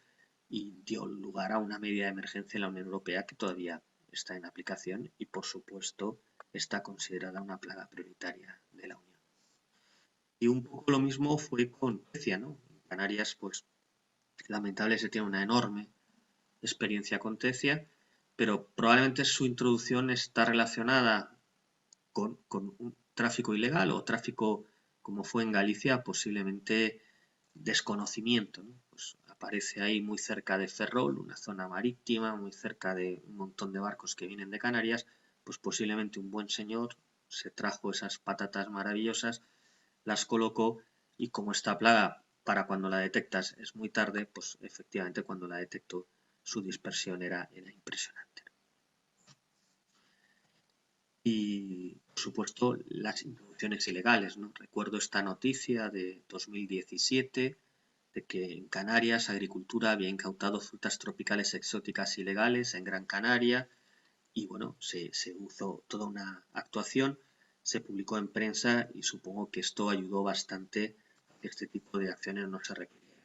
y dio lugar a una medida de emergencia en la Unión Europea que todavía está en aplicación y, por supuesto, está considerada una plaga prioritaria de la Unión. Y un poco lo mismo fue con Tecia, ¿no? En Canarias, pues, lamentable se tiene una enorme experiencia con Tecia, pero probablemente su introducción está relacionada con un tráfico ilegal o tráfico, como fue en Galicia, posiblemente desconocimiento, ¿no? Pues aparece ahí muy cerca de Ferrol, una zona marítima, muy cerca de un montón de barcos que vienen de Canarias, pues posiblemente un buen señor se trajo esas patatas maravillosas, las colocó y como esta plaga para cuando la detectas es muy tarde, pues efectivamente cuando la detectó su dispersión era impresionante. Y por supuesto las introducciones ilegales, ¿no? Recuerdo esta noticia de 2017 de que en Canarias Agricultura había incautado frutas tropicales exóticas ilegales en Gran Canaria y bueno, se hizo toda una actuación, se publicó en prensa y supongo que esto ayudó bastante a que este tipo de acciones no se requirieran.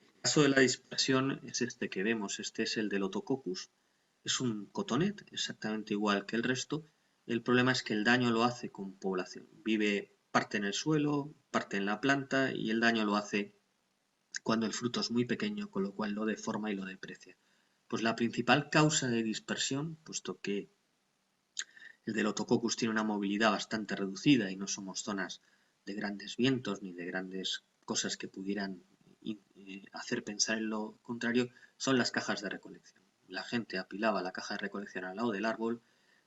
El caso de la dispersión es este que vemos, este es el del Otococcus, es un cotonet exactamente igual que el resto. El problema es que el daño lo hace con población. Vive parte en el suelo, parte en la planta y el daño lo hace cuando el fruto es muy pequeño, con lo cual lo deforma y lo deprecia. Pues la principal causa de dispersión, puesto que El Delotococcus tiene una movilidad bastante reducida y no somos zonas de grandes vientos ni de grandes cosas que pudieran hacer pensar en lo contrario, son las cajas de recolección. La gente apilaba la caja de recolección al lado del árbol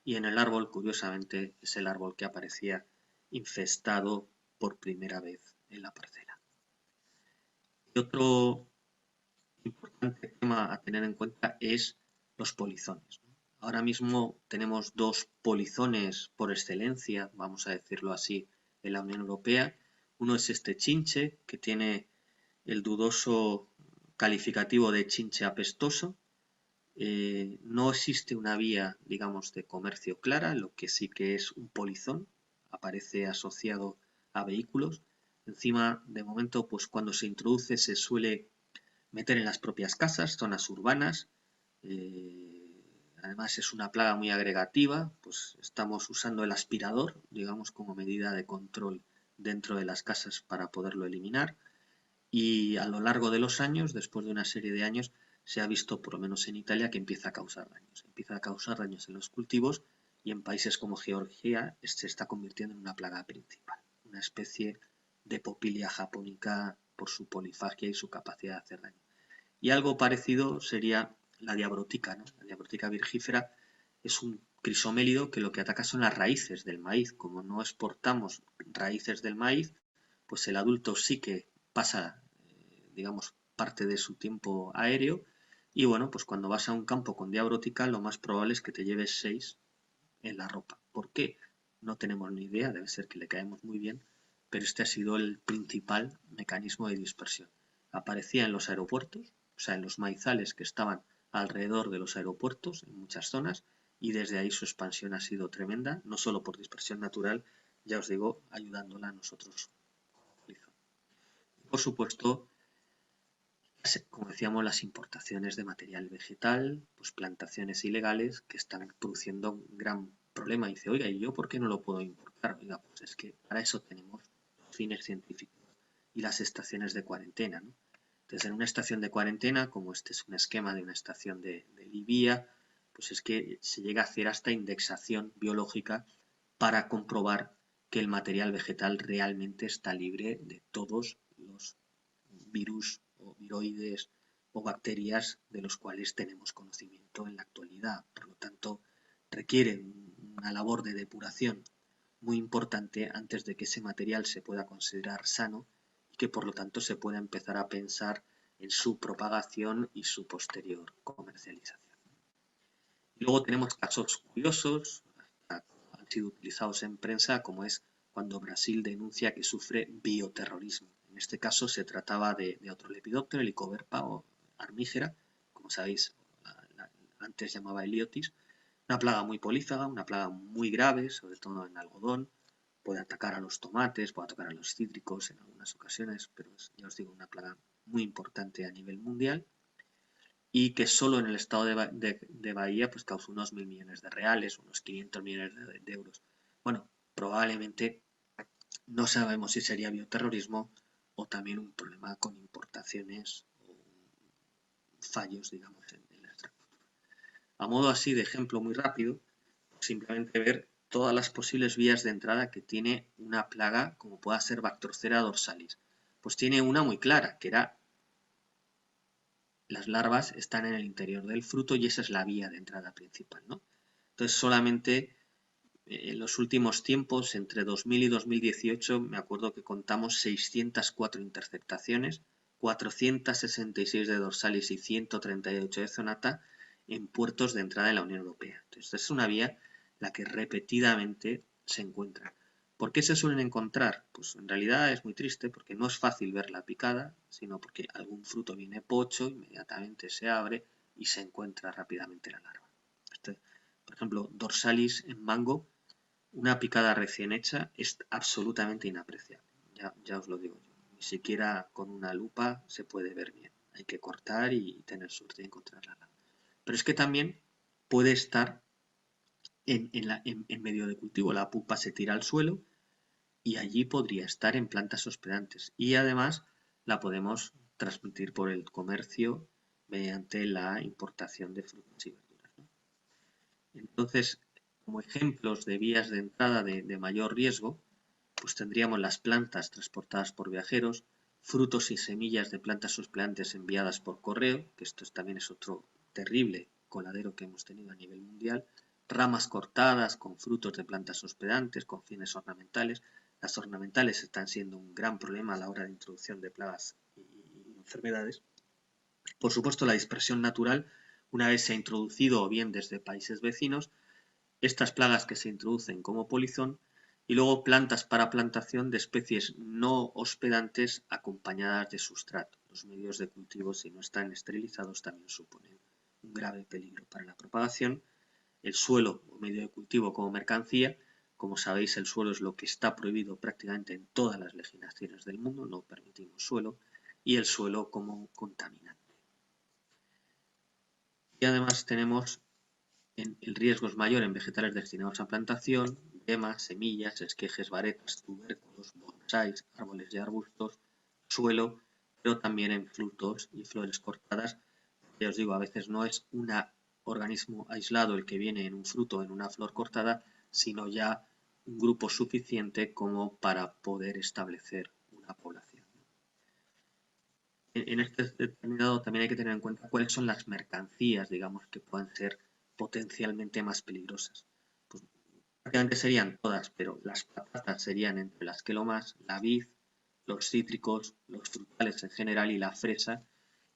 y en el árbol, curiosamente, es el árbol que aparecía infestado por primera vez en la parcela. Y otro importante tema a tener en cuenta es los polizones. Ahora mismo tenemos dos polizones por excelencia, vamos a decirlo así, en la Unión Europea. Uno es este chinche, que tiene el dudoso calificativo de chinche apestoso. No existe una vía, digamos, de comercio clara, lo que sí que es un polizón, aparece asociado a vehículos. Encima, de momento, pues cuando se introduce se suele meter en las propias casas, zonas urbanas. Además es una plaga muy agregativa, pues estamos usando el aspirador, digamos, como medida de control dentro de las casas para poderlo eliminar. Y a lo largo de los años, después de una serie de años, se ha visto, por lo menos en Italia, que empieza a causar daños. Empieza a causar daños en los cultivos y en países como Georgia se está convirtiendo en una plaga principal, una especie de Popilia japonica por su polifagia y su capacidad de hacer daño. Y algo parecido sería la diabrótica, ¿no? La diabrótica virgífera es un crisomélido que lo que ataca son las raíces del maíz. Como no exportamos raíces del maíz, pues el adulto sí que pasa, digamos, parte de su tiempo aéreo. Y bueno, pues cuando vas a un campo con diabrótica, lo más probable es que te lleves 6 en la ropa. ¿Por qué? No tenemos ni idea, debe ser que le caemos muy bien, pero este ha sido el principal mecanismo de dispersión. Aparecía en los aeropuertos, o sea, en los maizales que estaban alrededor de los aeropuertos, en muchas zonas, y desde ahí su expansión ha sido tremenda, no solo por dispersión natural, ya os digo, ayudándola a nosotros. Por supuesto, como decíamos, las importaciones de material vegetal, pues plantaciones ilegales que están produciendo un gran problema. Y dice, oiga, ¿y yo por qué no lo puedo importar? Oiga, pues es que para eso tenemos los fines científicos y las estaciones de cuarentena, ¿no? Entonces, en una estación de cuarentena, como este es un esquema de una estación de Libia, pues es que se llega a hacer hasta indexación biológica para comprobar que el material vegetal realmente está libre de todos los virus o viroides o bacterias de los cuales tenemos conocimiento en la actualidad. Por lo tanto, requiere una labor de depuración muy importante antes de que ese material se pueda considerar sano y que por lo tanto se pueda empezar a pensar en su propagación y su posterior comercialización. Y luego tenemos casos curiosos, han sido utilizados en prensa, como es cuando Brasil denuncia que sufre bioterrorismo. En este caso se trataba de otro lepidóptero, Helicoverpa o armígera, como sabéis, antes llamaba Heliotis, una plaga muy polífaga, una plaga muy grave, sobre todo en algodón, puede atacar a los tomates, puede atacar a los cítricos en algunas ocasiones, pero es, ya os digo, una plaga muy importante a nivel mundial y que solo en el estado de Bahía pues causó unos 1.000 millones de reales, unos 500 millones de euros. Bueno, probablemente no sabemos si sería bioterrorismo o también un problema con importaciones o fallos, digamos, en la estructura. A modo así de ejemplo muy rápido, simplemente ver todas las posibles vías de entrada que tiene una plaga como pueda ser Bactrocera dorsalis. Pues tiene una muy clara, que era las larvas están en el interior del fruto y esa es la vía de entrada principal, ¿no? Entonces solamente en los últimos tiempos, entre 2000 y 2018, me acuerdo que contamos 604 interceptaciones, 466 de dorsalis y 138 de zonata en puertos de entrada de la Unión Europea. Entonces es una vía la que repetidamente se encuentra. ¿Por qué se suelen encontrar? Pues en realidad es muy triste porque no es fácil ver la picada, sino porque algún fruto viene pocho, inmediatamente se abre y se encuentra rápidamente la larva. Por ejemplo, dorsalis en mango, una picada recién hecha es absolutamente inapreciable. Ya os lo digo yo. Ni siquiera con una lupa se puede ver bien. Hay que cortar y tener suerte de encontrarla. Pero es que también puede estar en medio de cultivo. La pupa se tira al suelo y allí podría estar en plantas hospedantes. Y además la podemos transmitir por el comercio mediante la importación de frutas y verduras, ¿no? Entonces, como ejemplos de vías de entrada de mayor riesgo, pues tendríamos las plantas transportadas por viajeros, frutos y semillas de plantas hospedantes enviadas por correo, que esto también es otro terrible coladero que hemos tenido a nivel mundial, ramas cortadas con frutos de plantas hospedantes con fines ornamentales. Las ornamentales están siendo un gran problema a la hora de introducción de plagas y enfermedades. Por supuesto, la dispersión natural, una vez se ha introducido o bien desde países vecinos, estas plagas que se introducen como polizón, y luego plantas para plantación de especies no hospedantes acompañadas de sustrato. Los medios de cultivo, si no están esterilizados, también suponen un grave peligro para la propagación. El suelo o medio de cultivo como mercancía, como sabéis, el suelo es lo que está prohibido prácticamente en todas las legislaciones del mundo, no permitimos suelo, y el suelo como contaminante. Y además tenemos el riesgo es mayor en vegetales destinados a plantación, yemas, semillas, esquejes, varetas, tubérculos, bonsáis, árboles y arbustos, suelo, pero también en frutos y flores cortadas. Ya os digo, a veces no es un organismo aislado el que viene en un fruto o en una flor cortada, sino ya un grupo suficiente como para poder establecer una población. En este determinado también hay que tener en cuenta cuáles son las mercancías, digamos, que puedan ser potencialmente más peligrosas. Pues prácticamente serían todas, pero las patatas serían entre las que lo más, la vid, los cítricos, los frutales en general y la fresa,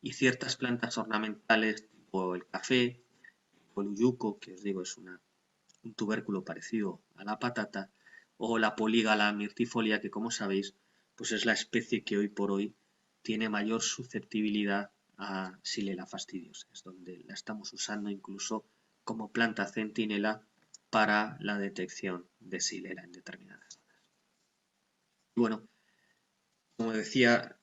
y ciertas plantas ornamentales tipo el café, o el uyuco, que os digo es un tubérculo parecido a la patata, o la polígala mirtifolia, que como sabéis, pues es la especie que hoy por hoy tiene mayor susceptibilidad a Xylella fastidiosa, es donde la estamos usando incluso como planta centinela para la detección de Xylella en determinadas zonas. Y bueno, como decía,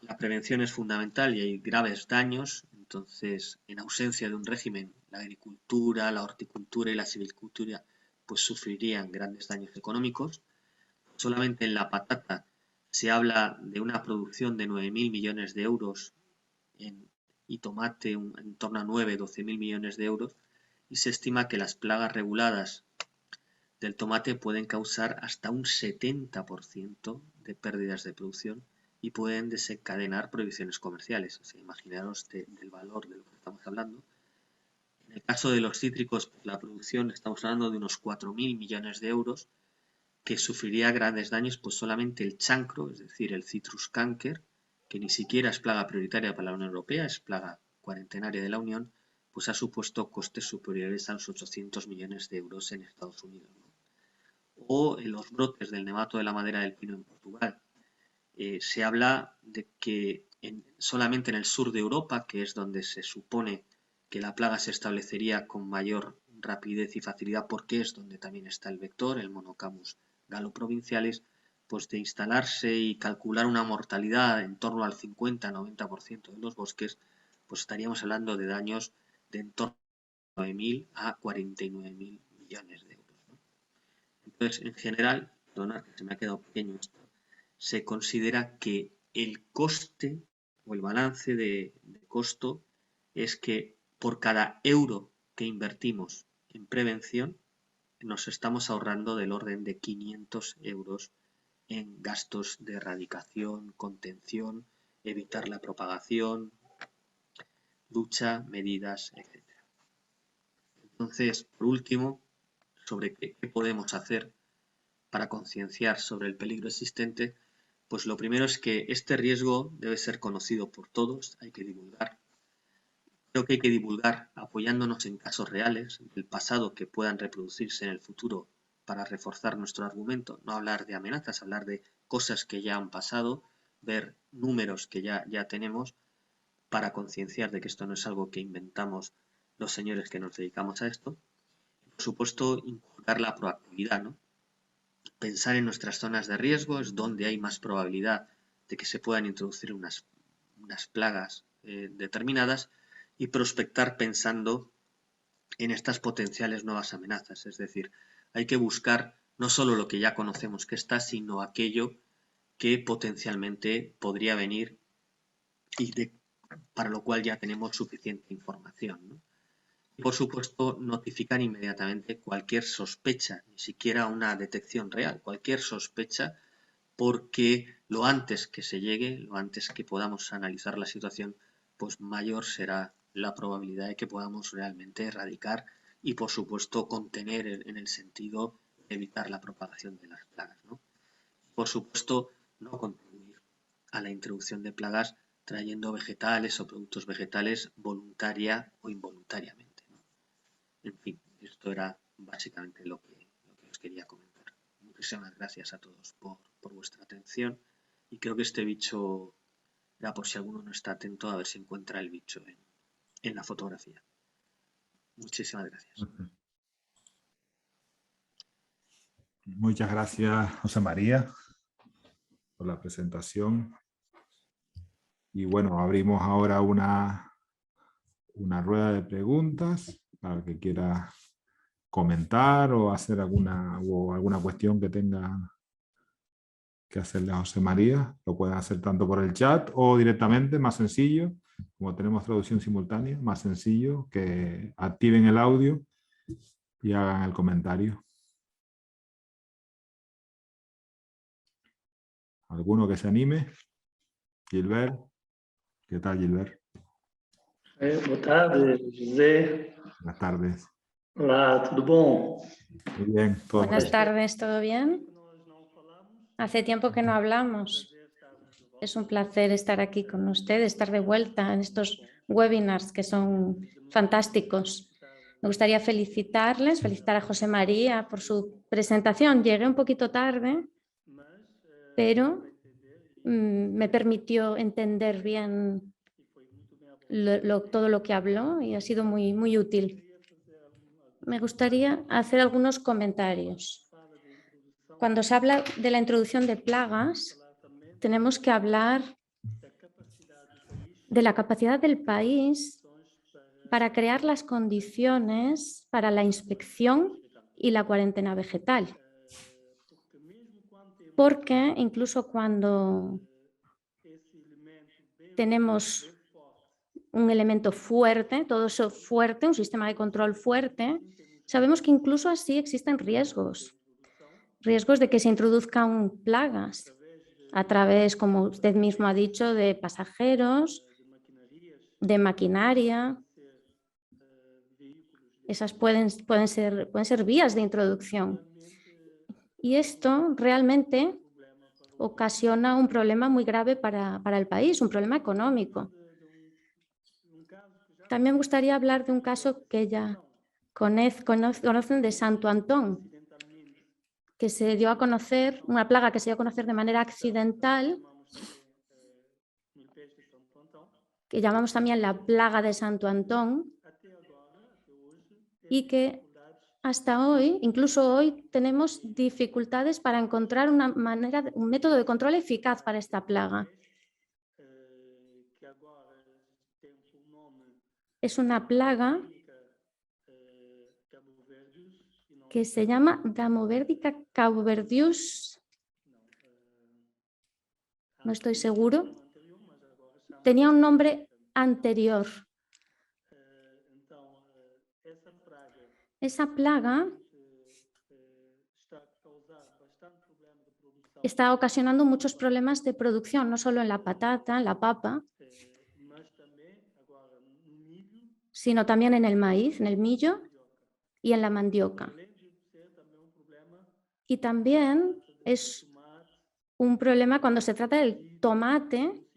la prevención es fundamental y hay graves daños, entonces en ausencia de un régimen, la agricultura, la horticultura y la silvicultura pues sufrirían grandes daños económicos. Solamente en la patata se habla de una producción de 9.000 millones de euros y tomate en torno a 9-12.000 millones de euros, y se estima que las plagas reguladas del tomate pueden causar hasta un 70% de pérdidas de producción y pueden desencadenar prohibiciones comerciales. O sea, imaginaros del valor de lo que estamos hablando. En el caso de los cítricos, la producción, estamos hablando de unos 4.000 millones de euros, que sufriría grandes daños, pues solamente el chancro, es decir, el citrus canker, que ni siquiera es plaga prioritaria para la Unión Europea, es plaga cuarentenaria de la Unión, pues ha supuesto costes superiores a los 800 millones de euros en Estados Unidos, ¿no? O en los brotes del nemato de la madera del pino en Portugal. Se habla de que solamente en el sur de Europa, que es donde se supone que la plaga se establecería con mayor rapidez y facilidad, porque es donde también está el vector, el Monocamus galoprovincialis, pues de instalarse y calcular una mortalidad en torno al 50-90% de los bosques, pues estaríamos hablando de daños de en torno a 9.000 a 49.000 millones de euros, ¿no? Entonces, en general, perdonad que se me ha quedado pequeño esto, se considera que el coste o el balance de costo es que por cada euro que invertimos en prevención nos estamos ahorrando del orden de 500 euros en gastos de erradicación, contención, evitar la propagación, lucha, medidas, etc. Entonces, por último, sobre qué podemos hacer para concienciar sobre el peligro existente, pues lo primero es que este riesgo debe ser conocido por todos, hay que divulgar. Creo que hay que divulgar apoyándonos en casos reales del pasado que puedan reproducirse en el futuro para reforzar nuestro argumento, no hablar de amenazas, hablar de cosas que ya han pasado, ver números que ya tenemos para concienciar de que esto no es algo que inventamos los señores que nos dedicamos a esto. Y por supuesto, inculcar la proactividad, ¿no? Pensar en nuestras zonas de riesgo es donde hay más probabilidad de que se puedan introducir unas plagas determinadas, y prospectar pensando en estas potenciales nuevas amenazas. Es decir, hay que buscar no solo lo que ya conocemos que está, sino aquello que potencialmente podría venir y para lo cual ya tenemos suficiente información, ¿no? Y, por supuesto, notificar inmediatamente cualquier sospecha, ni siquiera una detección real, cualquier sospecha, porque lo antes que se llegue, lo antes que podamos analizar la situación, pues mayor será la probabilidad de que podamos realmente erradicar y, por supuesto, contener en el sentido de evitar la propagación de las plagas, ¿no? Por supuesto, no contribuir a la introducción de plagas trayendo vegetales o productos vegetales voluntaria o involuntariamente, ¿no? En fin, esto era básicamente lo que os quería comentar. Muchísimas gracias a todos por vuestra atención y creo que este bicho era por si alguno no está atento a ver si encuentra el bicho en la fotografía. Muchísimas gracias. Muchas gracias, José María, por la presentación. Y bueno, abrimos ahora una rueda de preguntas para el que quiera comentar o hacer alguna cuestión que tenga que hacerle a José María. Lo pueden hacer tanto por el chat o directamente, más sencillo, como tenemos traducción simultánea, más sencillo, que activen el audio y hagan el comentario. ¿Alguno que se anime? Gilbert. ¿Qué tal, Gilbert? Boa tarde, José. Buenas tardes. Olá, tudo bom? Muy bien. Todo Buenas bien. tardes, ¿todo bien? Hace tiempo que no hablamos. Es un placer estar aquí con ustedes, estar de vuelta en estos webinars que son fantásticos. Me gustaría felicitar a José María por su presentación. Llegué un poquito tarde, pero me permitió entender bien todo lo que habló y ha sido muy útil. Me gustaría hacer algunos comentarios. Cuando se habla de la introducción de plagas, tenemos que hablar de la capacidad del país para crear las condiciones para la inspección y la cuarentena vegetal. Porque incluso cuando tenemos un elemento fuerte, todo eso fuerte, un sistema de control fuerte, sabemos que incluso así existen riesgos de que se introduzcan plagas a través, como usted mismo ha dicho, de pasajeros, de maquinaria. Esas pueden ser vías de introducción. Y esto realmente ocasiona un problema muy grave para el país, un problema económico. También me gustaría hablar de un caso que ya conocen de Santo Antón, que se dio a conocer, una plaga que se dio a conocer de manera accidental, que llamamos también la plaga de Santo Antón, y que hasta hoy, incluso hoy, tenemos dificultades para encontrar un método de control eficaz para esta plaga. Es una plaga que se llama Damoverdica cauverdius. No estoy seguro. Tenía un nombre anterior. Esa plaga está ocasionando muchos problemas de producción, no solo en la patata, en la papa, sino también en el maíz, en el millo y en la mandioca. Y también es un problema cuando se trata del tomate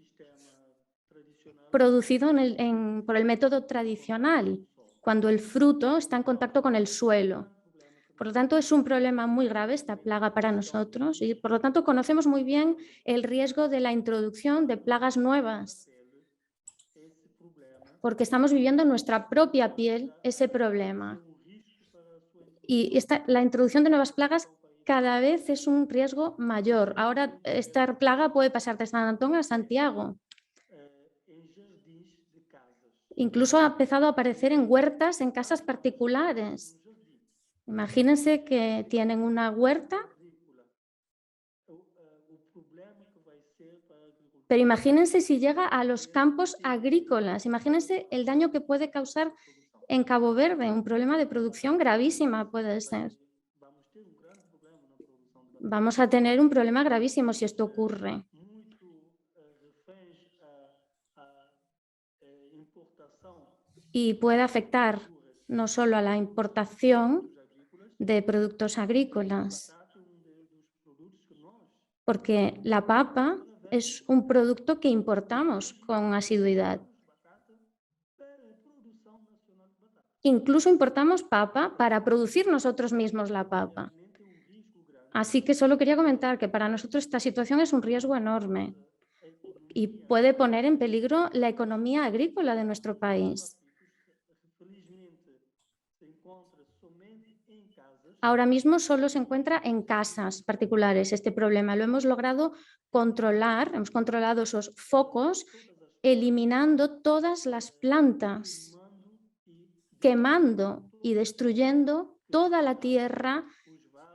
producido por el método tradicional, cuando el fruto está en contacto con el suelo. Por lo tanto, es un problema muy grave esta plaga para nosotros y por lo tanto conocemos muy bien el riesgo de la introducción de plagas nuevas, porque estamos viviendo en nuestra propia piel ese problema. Y la introducción de nuevas plagas cada vez es un riesgo mayor. Ahora esta plaga puede pasar de San Antón a Santiago. Incluso ha empezado a aparecer en huertas, en casas particulares. Imagínense que tienen una huerta, pero imagínense si llega a los campos agrícolas. Imagínense el daño que puede causar en Cabo Verde, un problema de producción gravísima puede ser. Vamos a tener un problema gravísimo si esto ocurre. Y puede afectar no solo a la importación de productos agrícolas, porque la papa es un producto que importamos con asiduidad. Incluso importamos papa para producir nosotros mismos la papa. Así que solo quería comentar que para nosotros esta situación es un riesgo enorme y puede poner en peligro la economía agrícola de nuestro país. Ahora mismo solo se encuentra en casas particulares este problema. Lo hemos logrado controlar, hemos controlado esos focos, eliminando todas las plantas, quemando y destruyendo toda la tierra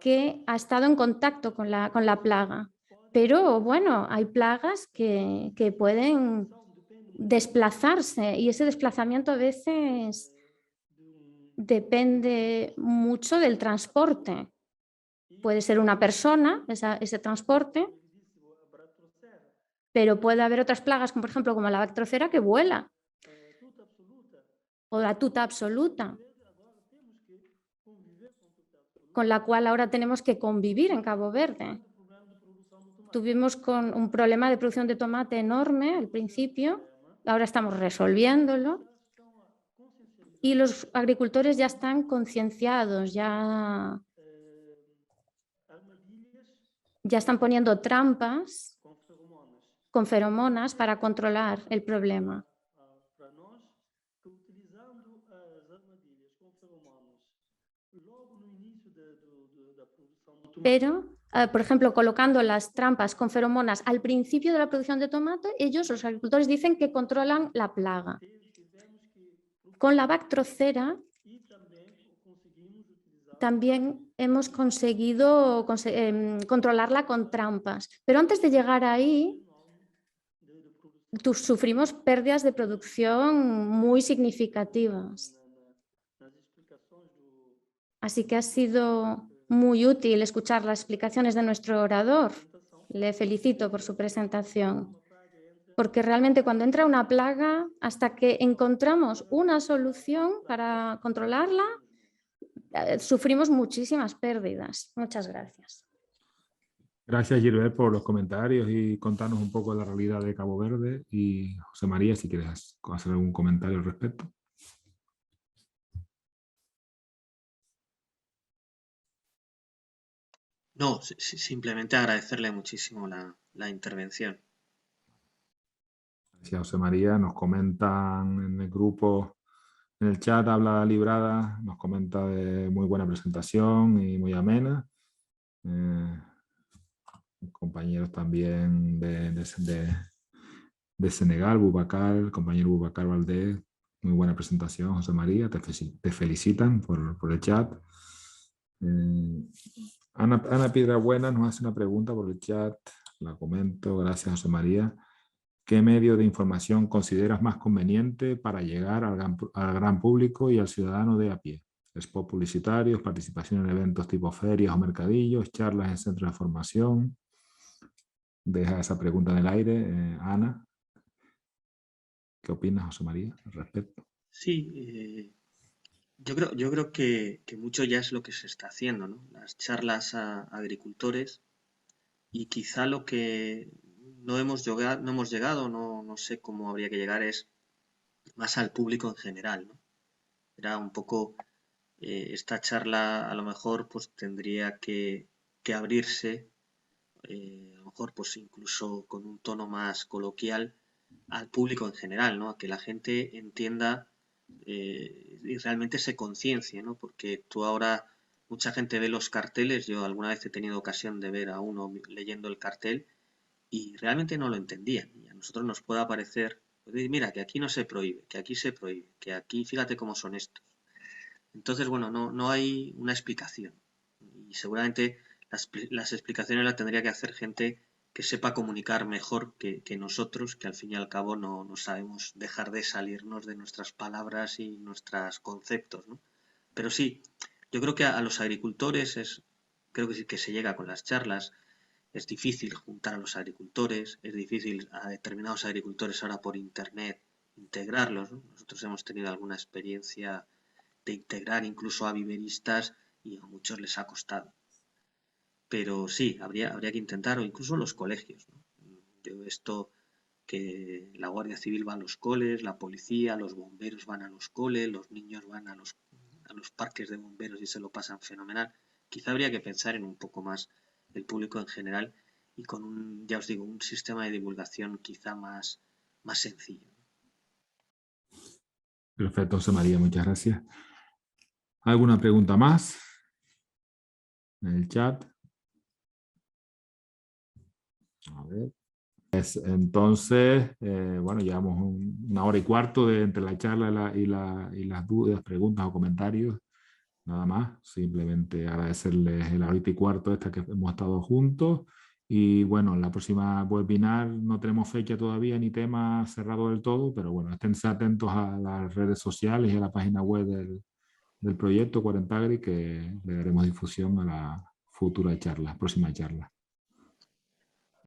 que ha estado en contacto con la plaga. Pero bueno, hay plagas que pueden desplazarse y ese desplazamiento a veces depende mucho del transporte. Puede ser una persona, ese transporte, pero puede haber otras plagas, como por ejemplo como la bactrocera, que vuela, o la tuta absoluta, con la cual ahora tenemos que convivir en Cabo Verde. Tuvimos con un problema de producción de tomate enorme al principio, ahora estamos resolviéndolo y los agricultores ya están concienciados, ya están poniendo trampas con feromonas para controlar el problema. Pero, por ejemplo, colocando las trampas con feromonas al principio de la producción de tomate, ellos, los agricultores, dicen que controlan la plaga. Con la bactrocera también hemos conseguido controlarla con trampas. Pero antes de llegar ahí, sufrimos pérdidas de producción muy significativas. Así que ha sido muy útil escuchar las explicaciones de nuestro orador. Le felicito por su presentación. Porque realmente cuando entra una plaga, hasta que encontramos una solución para controlarla, sufrimos muchísimas pérdidas. Muchas gracias. Gracias, Gilbert, por los comentarios y contarnos un poco de la realidad de Cabo Verde. Y José María, si quieres hacer algún comentario al respecto. No, simplemente agradecerle muchísimo la intervención. Gracias, José María. Nos comentan en el grupo, en el chat, Habla Librada, nos comenta de muy buena presentación y muy amena. Compañeros también de Senegal, Boubacar, el compañero Boubacar Valdés, muy buena presentación, José María, te felicitan por el chat. Ana Piedrabuena nos hace una pregunta por el chat, la comento, gracias José María. ¿Qué medio de información consideras más conveniente para llegar al gran público y al ciudadano de a pie? Spots publicitarios, participación en eventos tipo ferias o mercadillos, charlas en centros de formación. Deja esa pregunta en el aire, Ana. ¿Qué opinas, José María, al respecto? Sí, yo creo que mucho ya es lo que se está haciendo, ¿no? Las charlas a agricultores y quizá lo que no hemos llegado, no sé cómo habría que llegar, es más al público en general, ¿no? Era un poco, esta charla a lo mejor pues tendría que abrirse, a lo mejor pues incluso con un tono más coloquial al público en general, ¿no? A que la gente entienda y realmente se conciencie, ¿no? Porque tú ahora, mucha gente ve los carteles, yo alguna vez he tenido ocasión de ver a uno leyendo el cartel y realmente no lo entendían. Y a nosotros nos puede parecer, pues, mira, que aquí no se prohíbe, que aquí se prohíbe, que aquí fíjate cómo son estos. Entonces, bueno, no hay una explicación. Y seguramente las explicaciones las tendría que hacer gente que sepa comunicar mejor que nosotros, que al fin y al cabo no sabemos dejar de salirnos de nuestras palabras y nuestros conceptos, ¿no? Pero sí, yo creo que a los agricultores creo que sí que se llega con las charlas. Es difícil juntar a los agricultores, es difícil a determinados agricultores ahora por internet integrarlos, ¿no? Nosotros hemos tenido alguna experiencia de integrar incluso a viveristas y a muchos les ha costado. Pero sí, habría que intentar, o incluso los colegios, ¿no? Yo esto que la Guardia Civil va a los coles, la policía, los bomberos van a los coles, los niños van a los parques de bomberos y se lo pasan fenomenal. Quizá habría que pensar en un poco más el público en general y con ya os digo, un sistema de divulgación quizá más sencillo. Perfecto, José María, muchas gracias. ¿Alguna pregunta más en el chat? A ver. Entonces, bueno, llevamos 1 hora y cuarto entre la charla y las dudas, preguntas o comentarios. Nada más, simplemente agradecerles la 1 hora y cuarto esta que hemos estado juntos. Y bueno, en la próxima webinar no tenemos fecha todavía ni tema cerrado del todo, pero bueno, esténse atentos a las redes sociales y a la página web del proyecto 40agri, que le daremos difusión a la futura charla, próxima charla.